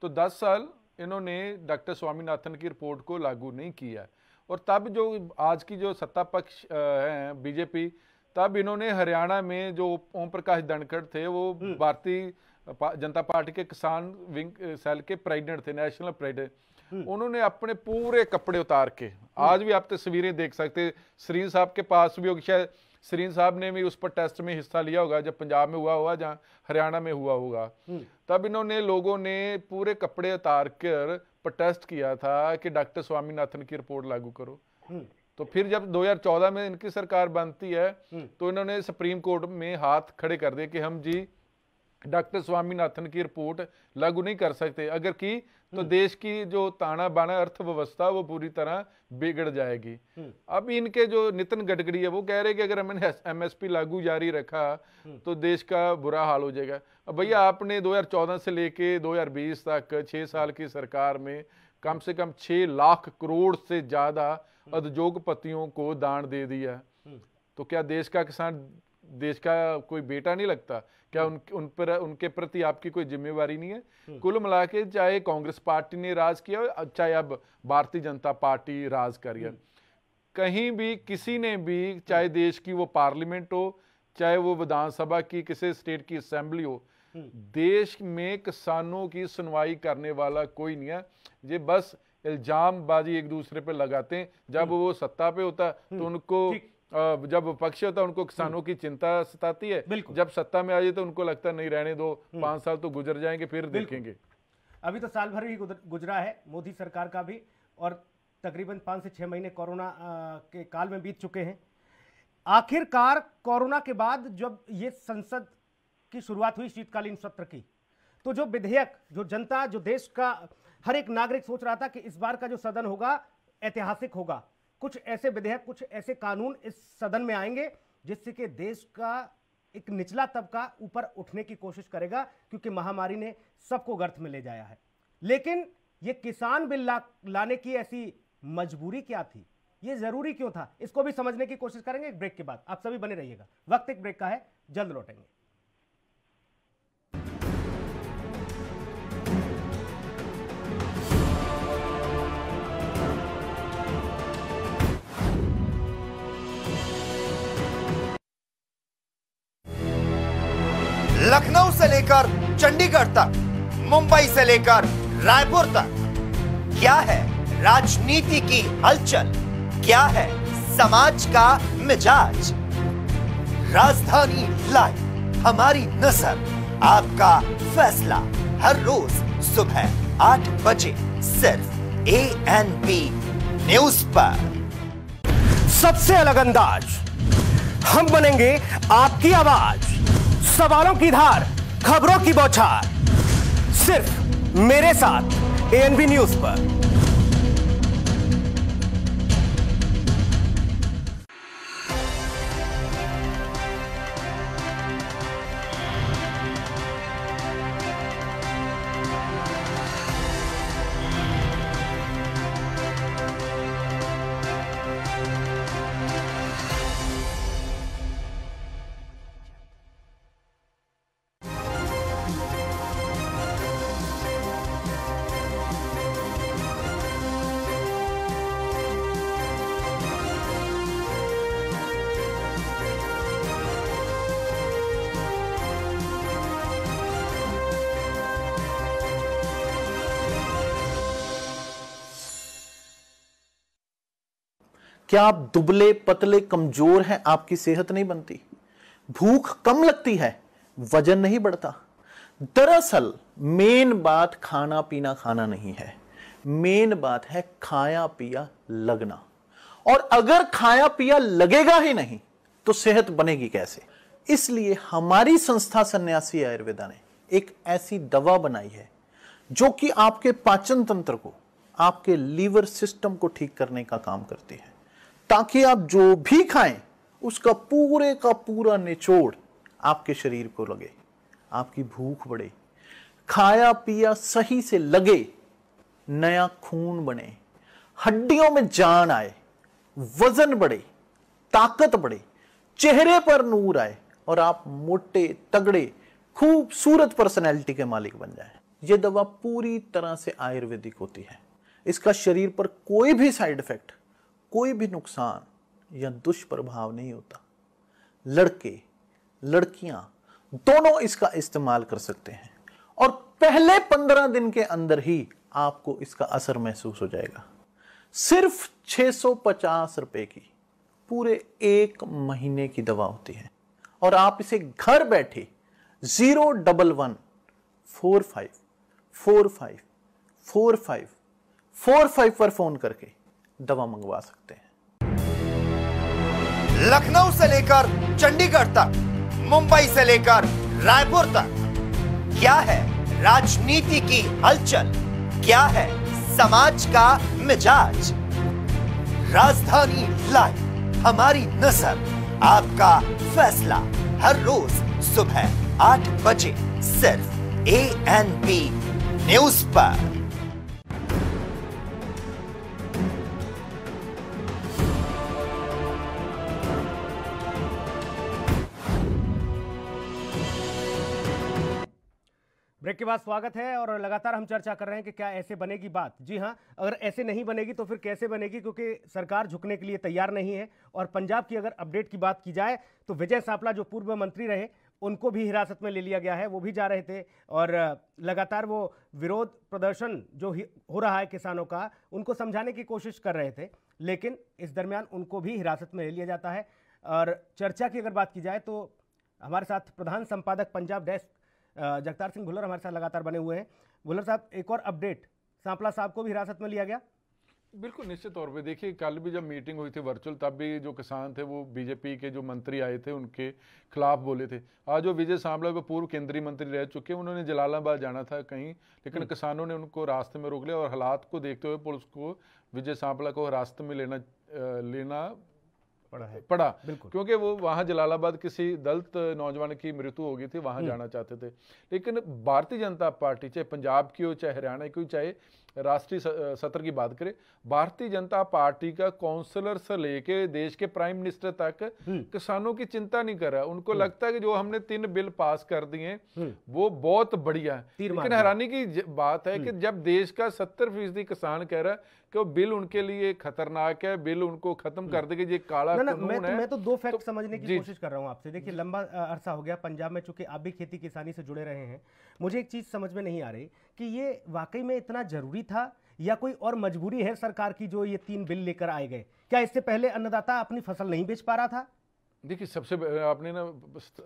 तो 10 साल इन्होंने डॉक्टर स्वामीनाथन की रिपोर्ट को लागू नहीं किया। और तब जो आज की जो सत्ता पक्ष है बीजेपी, तब इन्होंने हरियाणा में जो ओम प्रकाश धनखड़ थे, वो भारतीय जनता पार्टी के किसान विंग सेल के प्रेसिडेंट थे, नेशनल प्रेसिडेंट। उन्होंने अपने पूरे कपड़े उतार के, आज भी आप तस्वीरें देख सकते, सरीन साहब के पास भी होगी, शायद सरीन साहब ने भी उस पर टेस्ट में हिस्सा लिया होगा जब पंजाब में हुआ होगा, जहाँ हरियाणा में हुआ होगा। तब इन्होंने, लोगों ने पूरे कपड़े उतार कर प्रोटेस्ट किया था कि डॉक्टर स्वामीनाथन की रिपोर्ट लागू करो। तो फिर जब 2014 में इनकी सरकार बनती है तो इन्होंने सुप्रीम कोर्ट में हाथ खड़े कर दिए कि हम जी डॉक्टर स्वामीनाथन की रिपोर्ट लागू नहीं कर सकते, अगर की तो देश की जो ताना बाना अर्थव्यवस्था वो पूरी तरह बिगड़ जाएगी। अब इनके जो नितिन गडकरी है वो कह रहे कि अगर हमने एमएसपी लागू जारी रखा तो देश का बुरा हाल हो जाएगा। अब भैया, आपने 2014 से लेके 2020 तक 6 साल की सरकार में कम से कम 6 लाख करोड़ से ज्यादा उद्योगपतियों को दान दे दिया। तो क्या देश का किसान देश का कोई बेटा नहीं लगता? क्या उनके प्रति आपकी कोई जिम्मेवारी नहीं है? कुल मिला के चाहे कांग्रेस पार्टी ने राज किया, चाहे अब भारतीय जनता पार्टी राज कर रही है, कहीं भी किसी ने भी, चाहे देश की वो पार्लियामेंट हो, चाहे वो विधानसभा की किसी स्टेट की असेंबली हो, देश में किसानों की सुनवाई करने वाला कोई नहीं है। ये बस इल्जामबाजी एक दूसरे पे लगाते हैं। जब वो सत्ता पे होता तो उनको, जब विपक्ष होता है उनको किसानों की चिंता सताती है, जब सत्ता में आ जाए तो उनको लगता नहीं रहने दो, 5 साल तो गुजर जाएंगे फिर देखेंगे। अभी तो साल भर ही गुजरा है मोदी सरकार का भी, और तकरीबन 5 से 6 महीने कोरोना के काल में बीत चुके हैं। आखिरकार कोरोना के बाद जब ये संसद की शुरुआत हुई शीतकालीन सत्र की, तो जो विधेयक, जो जनता, जो देश का हर एक नागरिक सोच रहा था कि इस बार का जो सदन होगा ऐतिहासिक होगा, कुछ ऐसे विधेयक, कुछ ऐसे कानून इस सदन में आएंगे जिससे कि देश का एक निचला तबका ऊपर उठने की कोशिश करेगा, क्योंकि महामारी ने सबको गर्त में ले जाया है। लेकिन ये किसान बिल लाने की ऐसी मजबूरी क्या थी, ये जरूरी क्यों था, इसको भी समझने की कोशिश करेंगे एक ब्रेक के बाद। आप सभी बने रहिएगा, वक्त एक ब्रेक का है, जल्द लौटेंगे। लखनऊ से लेकर चंडीगढ़ तक, मुंबई से लेकर रायपुर तक, क्या है राजनीति की हलचल, क्या है समाज का मिजाज। राजधानी लाइव, हमारी नजर, आपका फैसला, हर रोज सुबह 8 बजे सिर्फ ANP न्यूज पर। सबसे अलग अंदाज, हम बनेंगे आपकी आवाज, सवालों की धार, खबरों की बौछार, सिर्फ मेरे साथ ANP न्यूज पर। क्या आप दुबले पतले कमजोर हैं, आपकी सेहत नहीं बनती, भूख कम लगती है, वजन नहीं बढ़ता? दरअसल मेन बात खाना पीना खाना नहीं है, मेन बात है खाया पिया लगना। और अगर खाया पिया लगेगा ही नहीं तो सेहत बनेगी कैसे। इसलिए हमारी संस्था सन्यासी आयुर्वेदा ने एक ऐसी दवा बनाई है जो कि आपके पाचन तंत्र को, आपके लीवर सिस्टम को ठीक करने का काम करती है, ताकि आप जो भी खाएं उसका पूरे का पूरा निचोड़ आपके शरीर को लगे, आपकी भूख बढ़े, खाया पिया सही से लगे, नया खून बने, हड्डियों में जान आए, वजन बढ़े, ताकत बढ़े, चेहरे पर नूर आए और आप मोटे तगड़े खूबसूरत पर्सनैलिटी के मालिक बन जाएं। यह दवा पूरी तरह से आयुर्वेदिक होती है। इसका शरीर पर कोई भी साइड इफेक्ट, कोई भी नुकसान या दुष्प्रभाव नहीं होता। लड़के लड़कियां दोनों इसका इस्तेमाल कर सकते हैं और पहले 15 दिन के अंदर ही आपको इसका असर महसूस हो जाएगा। सिर्फ 650 रुपए की पूरे 1 महीने की दवा होती है और आप इसे घर बैठे 01145454545 पर फोन करके दवा मंगवा सकते हैं। लखनऊ से लेकर चंडीगढ़ तक, मुंबई से लेकर रायपुर तक, क्या है राजनीति की हलचल, क्या है समाज का मिजाज। राजधानी लाइव, हमारी नजर, आपका फैसला, हर रोज सुबह 8 बजे सिर्फ ANP न्यूज पर। ब्रेक के बाद स्वागत है और लगातार हम चर्चा कर रहे हैं कि क्या ऐसे बनेगी बात। जी हां, अगर ऐसे नहीं बनेगी तो फिर कैसे बनेगी, क्योंकि सरकार झुकने के लिए तैयार नहीं है। और पंजाब की अगर अपडेट की बात की जाए तो विजय सांपला जो पूर्व मंत्री रहे उनको भी हिरासत में ले लिया गया है। वो भी जा रहे थे और लगातार वो विरोध प्रदर्शन जो हो रहा है किसानों का, उनको समझाने की कोशिश कर रहे थे, लेकिन इस दरमियान उनको भी हिरासत में ले लिया जाता है। और चर्चा की अगर बात की जाए तो हमारे साथ प्रधान संपादक पंजाब डेस्क जगतार सिंह भुल्लर हमारे साथ लगातार बने हुए हैं। भुल्लर साहब, एक और अपडेट, सांपला साहब को भी हिरासत में लिया गया? बिल्कुल निश्चित तौर पे। देखिए, कल भी जब मीटिंग हुई थी वर्चुअल, तब भी जो किसान थे वो बीजेपी के जो मंत्री आए थे उनके खिलाफ बोले थे। आज जो विजय सांपला को पूर्व केंद्रीय मंत्री रह चुके हैं, उन्होंने जलालाबाद जाना था कहीं, लेकिन किसानों ने उनको रास्ते में रोक लिया और हालात को देखते हुए पुलिस को विजय सांपला को रास्ते में लेना पड़ा, क्योंकि वो वहां जलालाबाद किसी दलित नौजवान की मृत्यु हो गई थी, वहां जाना चाहते थे। लेकिन भारतीय जनता पार्टी, चाहे पंजाब की हो, चाहे हरियाणा की हो, चाहे राष्ट्रीय सत्र की बात करें, भारतीय जनता पार्टी का काउंसलर से लेके देश के प्राइम मिनिस्टर तक किसानों की चिंता नहीं कर रहा। उनको लगता है कि जो हमने 3 बिल पास कर दिए वो बहुत बढ़िया है। लेकिन हैरानी की बात है कि जब देश का 70% किसान कह रहा है कि वो बिल उनके लिए खतरनाक है, बिल उनको खत्म कर देगा, ये काला कानून है। मैं तो 2 फैक्ट समझने की कोशिश कर रहा हूं आपसे। देखिए, लंबा अरसा हो गया पंजाब में, चूंकि आप भी खेती किसानी से जुड़े रहे हैं, मुझे एक चीज समझ में नहीं आ रही कि ये वाकई में इतना जरूरी था या कोई और मजबूरी है सरकार की जो ये 3 बिल लेकर आए गए। क्या इससे पहले अन्नदाता अपनी फसल नहीं बेच पा रहा था? देखिए, सबसे आपने ना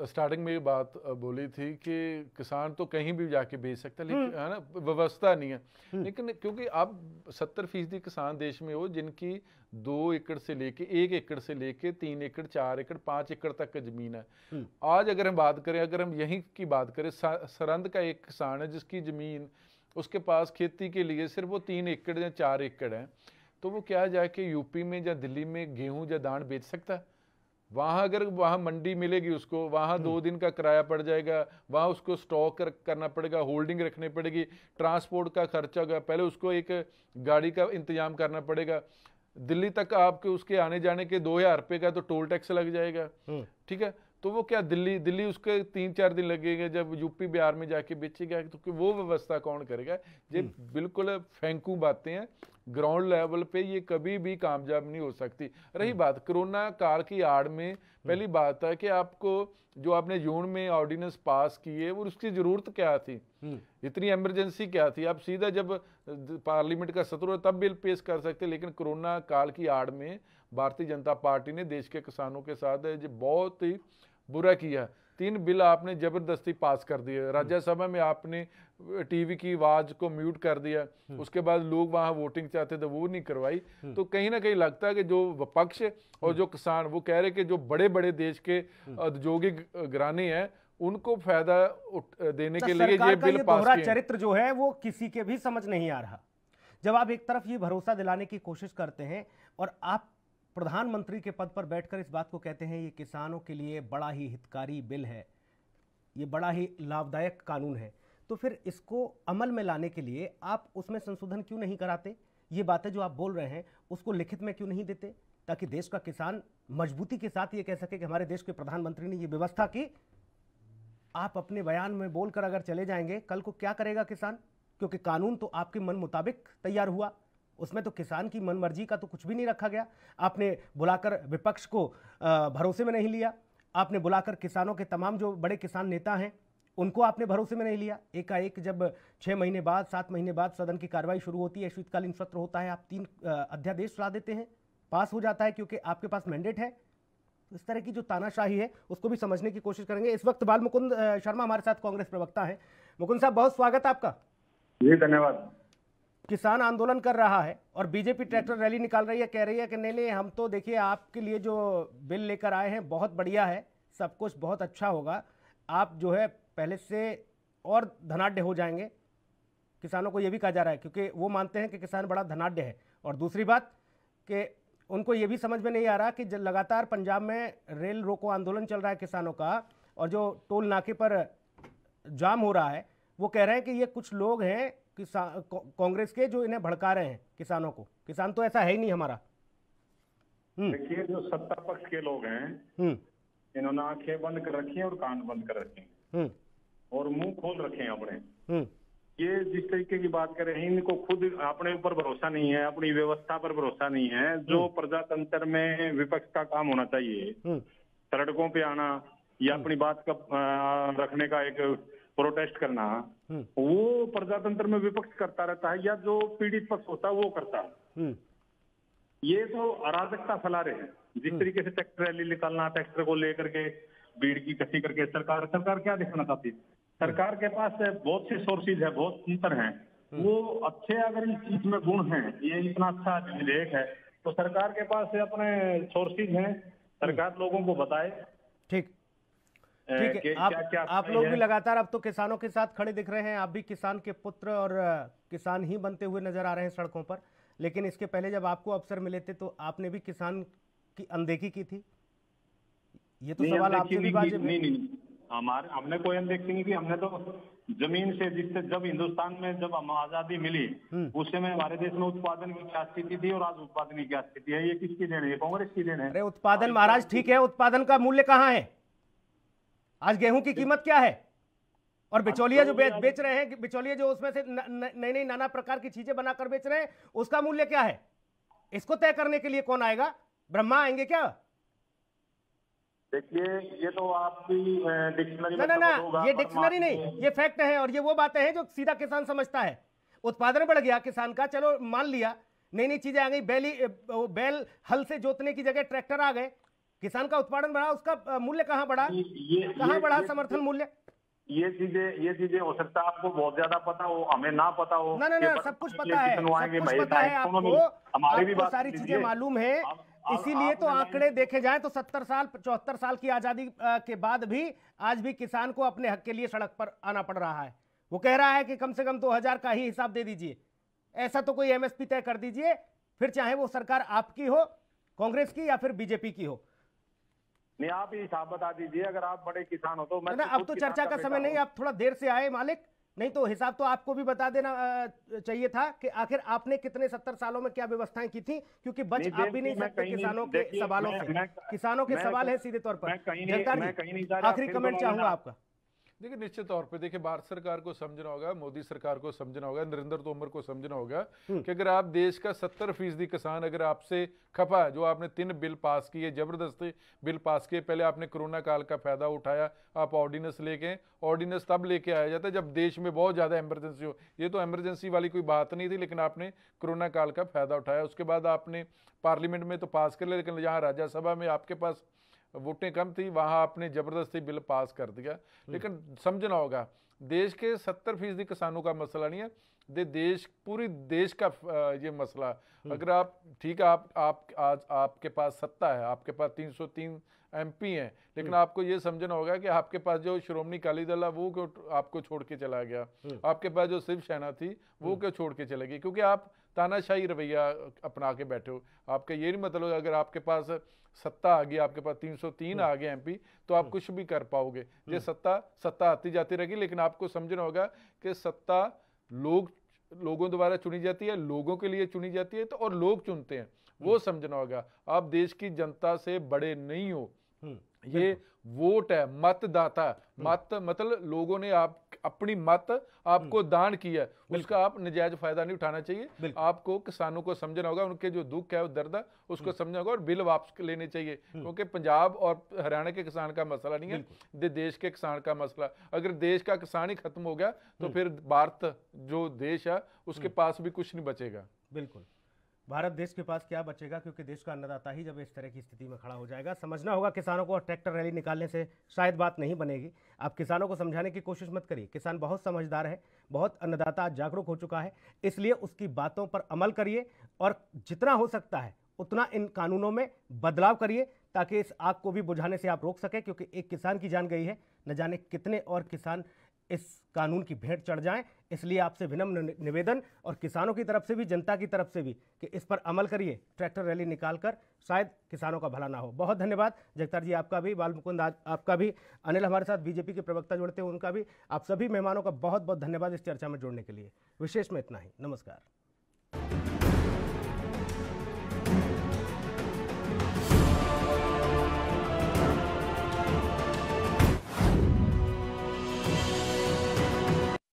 स्टार्टिंग में ये बात बोली थी कि किसान तो कहीं भी जाके बेच सकता है, लेकिन है ना, व्यवस्था नहीं है। लेकिन क्योंकि आप 70% किसान देश में हो जिनकी 2 एकड़ से लेके 1 एकड़ से लेके 3 एकड़ 4 एकड़ 5 एकड़ तक का जमीन है। आज अगर हम बात करें, अगर हम यहीं की बात करें, सरंद का एक किसान है जिसकी जमीन, उसके पास खेती के लिए सिर्फ वो 3 एकड़ या 4 एकड़ है, तो वो क्या जाके यूपी में या दिल्ली में गेहूं या धान बेच सकता है? वहाँ अगर वहाँ मंडी मिलेगी उसको, वहाँ 2 दिन का किराया पड़ जाएगा, वहाँ उसको स्टॉक करना पड़ेगा, होल्डिंग रखनी पड़ेगी, ट्रांसपोर्ट का खर्चा होगा, पहले उसको एक गाड़ी का इंतजाम करना पड़ेगा, दिल्ली तक आपके उसके आने जाने के 2000 रुपये का तो टोल टैक्स लग जाएगा। ठीक है, तो वो क्या दिल्ली उसके 3-4 दिन लगेगा, जब यूपी बिहार में जाके बेचेगा तो वो व्यवस्था कौन करेगा? ये बिल्कुल फेंकू बातें हैं, ग्राउंड लेवल पे ये कभी भी कामयाब नहीं हो सकती। रही बात कोरोना काल की आड़ में, पहली बात है कि आपको जो आपने जून में ऑर्डिनेंस पास किए वो उसकी जरूरत क्या थी, इतनी इमरजेंसी क्या थी? आप सीधा जब पार्लियामेंट का सत्र हो तब बिल पेश कर सकते, लेकिन कोरोना काल की आड़ में भारतीय जनता पार्टी ने देश के किसानों के साथ बहुत ही बुरा किया। 3 बिल आपने जबरदस्ती पास कर दिए, राज्यसभा में आपने टीवी की आवाज को म्यूट कर दिया, उसके बाद लोग वहां वोटिंग चाहते थे वो नहीं करवाई। तो कहीं ना कहीं लगता है कि जो विपक्ष और जो किसान वो कह रहे कि जो बड़े बड़े देश के औद्योगिक घराने हैं उनको फायदा देने के लिए ये बिल पास किए। चरित्र जो है वो किसी के भी समझ नहीं आ रहा। जब आप एक तरफ ये भरोसा दिलाने की कोशिश करते हैं और आप प्रधानमंत्री के पद पर बैठकर इस बात को कहते हैं ये किसानों के लिए बड़ा ही हितकारी बिल है, ये बड़ा ही लाभदायक कानून है, तो फिर इसको अमल में लाने के लिए आप उसमें संशोधन क्यों नहीं कराते? ये बातें जो आप बोल रहे हैं उसको लिखित में क्यों नहीं देते, ताकि देश का किसान मजबूती के साथ ये कह सके कि हमारे देश के प्रधानमंत्री ने ये व्यवस्था की। आप अपने बयान में बोलकर अगर चले जाएंगे, कल को क्या करेगा किसान? क्योंकि कानून तो आपके मन मुताबिक तैयार हुआ, उसमें तो किसान की मनमर्जी का तो कुछ भी नहीं रखा गया। आपने बुलाकर विपक्ष को भरोसे में नहीं लिया, आपने बुलाकर किसानों के तमाम जो बड़े किसान नेता हैं उनको आपने भरोसे में नहीं लिया। एकाएक जब 6 महीने बाद 7 महीने बाद सदन की कार्रवाई शुरू होती है, शीतकालीन सत्र होता है, आप 3 अध्यादेश ला देते हैं, पास हो जाता है क्योंकि आपके पास मैंडेट है। तो इस तरह की जो तानाशाही है उसको भी समझने की कोशिश करेंगे। इस वक्त बाल मुकुंद शर्मा हमारे साथ कांग्रेस प्रवक्ता है। मुकुंद साहब, बहुत स्वागत है आपका। जी धन्यवाद। किसान आंदोलन कर रहा है और बीजेपी ट्रैक्टर रैली निकाल रही है, कह रही है कि नहीं हम तो देखिए आपके लिए जो बिल लेकर आए हैं बहुत बढ़िया है, सब कुछ बहुत अच्छा होगा, आप जो है पहले से और धनाढ्य हो जाएंगे। किसानों को यह भी कहा जा रहा है क्योंकि वो मानते हैं कि किसान बड़ा धनाढ्य है। और दूसरी बात कि उनको ये भी समझ में नहीं आ रहा कि लगातार पंजाब में रेल रोको आंदोलन चल रहा है किसानों का, और जो टोल नाके पर जाम हो रहा है, वो कह रहे हैं कि ये कुछ लोग हैं कांग्रेस के जो इन्हें भड़का रहे हैं किसानों को। किसान तो ऐसा है ही नहीं हमारा। देखिए, जो सत्ता पक्ष के लोग हैं इन्होंने आंखें बंद कर रखी हैं और कान बंद कर रखे हैं और मुंह खोल रखे हैं अपने। ये जिस तरीके की बात कर रहे हैं, इनको खुद अपने ऊपर भरोसा नहीं है, अपनी व्यवस्था पर भरोसा नहीं है। जो प्रजातंत्र में विपक्ष का काम होना चाहिए, सड़कों पे आना या अपनी बात का रखने का एक प्रोटेस्ट करना, वो प्रजातंत्र में विपक्ष करता रहता है, या जो पीड़ित पक्ष होता है वो करता है। ये तो अराजकता फैला रहे हैं। जिस तरीके से ट्रैक्टर रैली निकालना, ट्रैक्टर को लेकर के भीड़ की इकट्ठी करके सरकार क्या दिखाना चाहती है? सरकार के पास बहुत से सोर्सेज है, बहुत तंत्र हैं, वो अच्छे अगर इस चीज में गुण हैं, ये इतना अच्छा विधेयक है तो सरकार के पास अपने सोर्सेज हैं, सरकार लोगों को बताए। ठीक है, आप लोग भी लगातार अब तो किसानों के साथ खड़े दिख रहे हैं, आप भी किसान के पुत्र और किसान ही बनते हुए नजर आ रहे हैं सड़कों पर। लेकिन इसके पहले जब आपको अवसर मिले थे तो आपने भी किसान की अनदेखी की थी। ये तो सवाल आपसे भी वाजिब है। नहीं, हमने कोई अनदेखी नहीं की। हमने तो जमीन से, जिससे जब हिंदुस्तान में जब हम आजादी मिली उस समय हमारे देश में उत्पादन की क्या स्थिति थी और आज उत्पादन की क्या स्थिति है, ये किसकी देन है? कांग्रेस की देन है। अरे उत्पादन महाराज ठीक है, उत्पादन का मूल्य कहाँ है? आज गेहूं की कीमत क्या है? और बिचौलिया जो बेच रहे हैं, बिचौलिया जो उसमें से नई नई नाना प्रकार की चीजें बनाकर बेच रहे हैं, उसका मूल्य क्या है? इसको तय करने के लिए कौन आएगा? ब्रह्मा आएंगे क्या? देखिए, ये तो आपकी डिक्शनरी में ना, ये डिक्शनरी नहीं, ये फैक्ट है। और ये वो बातें हैं जो सीधा किसान समझता है। उत्पादन बढ़ गया किसान का, चलो मान लिया, नई नई चीजें आ गई, बैल हल से जोतने की जगह ट्रैक्टर आ गए, किसान का उत्पादन बढ़ा, उसका मूल्य कहाँ बढ़ा? कहाँ बढ़ा समर्थन मूल्य? ये चीजें हो सकता है आपको बहुत ज्यादा पता हो, हमें ना पता हो। ना, सब कुछ पता है, सब कुछ पता है आपको सारी चीजें मालूम है। इसीलिए तो आंकड़े देखे जाएं तो 70 साल 74 साल की आजादी के बाद भी आज भी किसान को अपने हक के लिए सड़क पर आना पड़ रहा है। वो कह रहा है कि कम से कम 2000 का ही हिसाब दे दीजिए, ऐसा तो कोई एमएसपी तय कर दीजिए, फिर चाहे वो सरकार आपकी हो, कांग्रेस की या फिर बीजेपी की हो। नहीं, आप ही हिसाब बता दीजिए। अगर आप बड़े किसान हो तो मैं अब तो चर्चा का समय नहीं, आप थोड़ा देर से आए मालिक, नहीं तो हिसाब तो आपको भी बता देना चाहिए था कि आखिर आपने कितने 70 सालों में क्या व्यवस्थाएं की थी, क्योंकि बच आप भी नहीं सकते किसानों के सवालों से। किसानों के सवाल है सीधे तौर पर। आखिरी कमेंट चाहूंगा आपका। देखिए, निश्चित तौर पे देखिए, भारत सरकार को समझना होगा, मोदी सरकार को समझना होगा, नरेंद्र तोमर को समझना होगा कि अगर आप देश का 70% किसान अगर आपसे खफा है, जो आपने 3 बिल पास किए, जबरदस्ती बिल पास किए, पहले आपने कोरोना काल का फायदा उठाया, आप ऑर्डिनेंस लेके, ऑर्डिनेंस तब लेके आया जाता है जब देश में बहुत ज्यादा इमरजेंसी हो। ये तो इमरजेंसी वाली कोई बात नहीं थी, लेकिन आपने कोरोना काल का फायदा उठाया। उसके बाद आपने पार्लियामेंट में तो पास कर लिया, लेकिन यहाँ राज्यसभा में आपके पास वोटें कम थी, वहाँ आपने जबरदस्ती बिल पास कर दिया। लेकिन समझना होगा देश के 70% किसानों का मसला नहीं है, देश पूरी देश का ये मसला। अगर आप ठीक है, आप आज आपके पास सत्ता है, आपके पास 303 MP हैं, लेकिन आपको ये समझना होगा कि आपके पास जो श्रोमणी अकाली दल है वो क्यों आपको छोड़ के चला गया, आपके पास जो शिवसेना थी वो क्यों छोड़ के चले गई, क्योंकि आप तानाशाही रवैया अपना के बैठे हो। आपका ये नहीं मतलब अगर आपके पास सत्ता आ गई, आपके पास 303 आ गए MP, तो आप कुछ भी कर पाओगे। ये सत्ता आती जाती रहेगी, लेकिन आपको समझना होगा कि सत्ता लोगों द्वारा चुनी जाती है, लोगों के लिए चुनी जाती है, तो और लोग चुनते हैं, वो समझना होगा। आप देश की जनता से बड़े नहीं हो, ये वोट है, मतदाता। मत मतलब लोगों ने अपनी मत आपको दान किया, उसका आप नजायज फायदा नहीं उठाना चाहिए। आपको किसानों को समझना होगा, उनके जो दुख है, वो दर्द है, उसको समझना होगा और बिल वापस लेने चाहिए, क्योंकि पंजाब और हरियाणा के किसान का मसला नहीं है, देश के किसान का मसला। अगर देश का किसान ही खत्म हो गया तो फिर भारत जो देश है उसके पास भी कुछ नहीं बचेगा। बिल्कुल, भारत देश के पास क्या बचेगा, क्योंकि देश का अन्नदाता ही जब इस तरह की स्थिति में खड़ा हो जाएगा। समझना होगा किसानों को, ट्रैक्टर रैली निकालने से शायद बात नहीं बनेगी। आप किसानों को समझाने की कोशिश मत करिए, किसान बहुत समझदार है, बहुत अन्नदाता जागरूक हो चुका है, इसलिए उसकी बातों पर अमल करिए और जितना हो सकता है उतना इन कानूनों में बदलाव करिए, ताकि इस आग को भी बुझाने से आप रोक सकें, क्योंकि एक किसान की जान गई है, न जाने कितने और किसान इस कानून की भेंट चढ़ जाएं। इसलिए आपसे विनम्र निवेदन, और किसानों की तरफ से भी, जनता की तरफ से भी, कि इस पर अमल करिए, ट्रैक्टर रैली निकालकर, शायद किसानों का भला ना हो। बहुत धन्यवाद जगतार जी, आपका भी, बाल मुकुंद आपका भी, अनिल हमारे साथ बीजेपी के प्रवक्ता जुड़ते हैं उनका भी, आप सभी मेहमानों का बहुत बहुत धन्यवाद इस चर्चा में जुड़ने के लिए। विशेष में इतना ही, नमस्कार।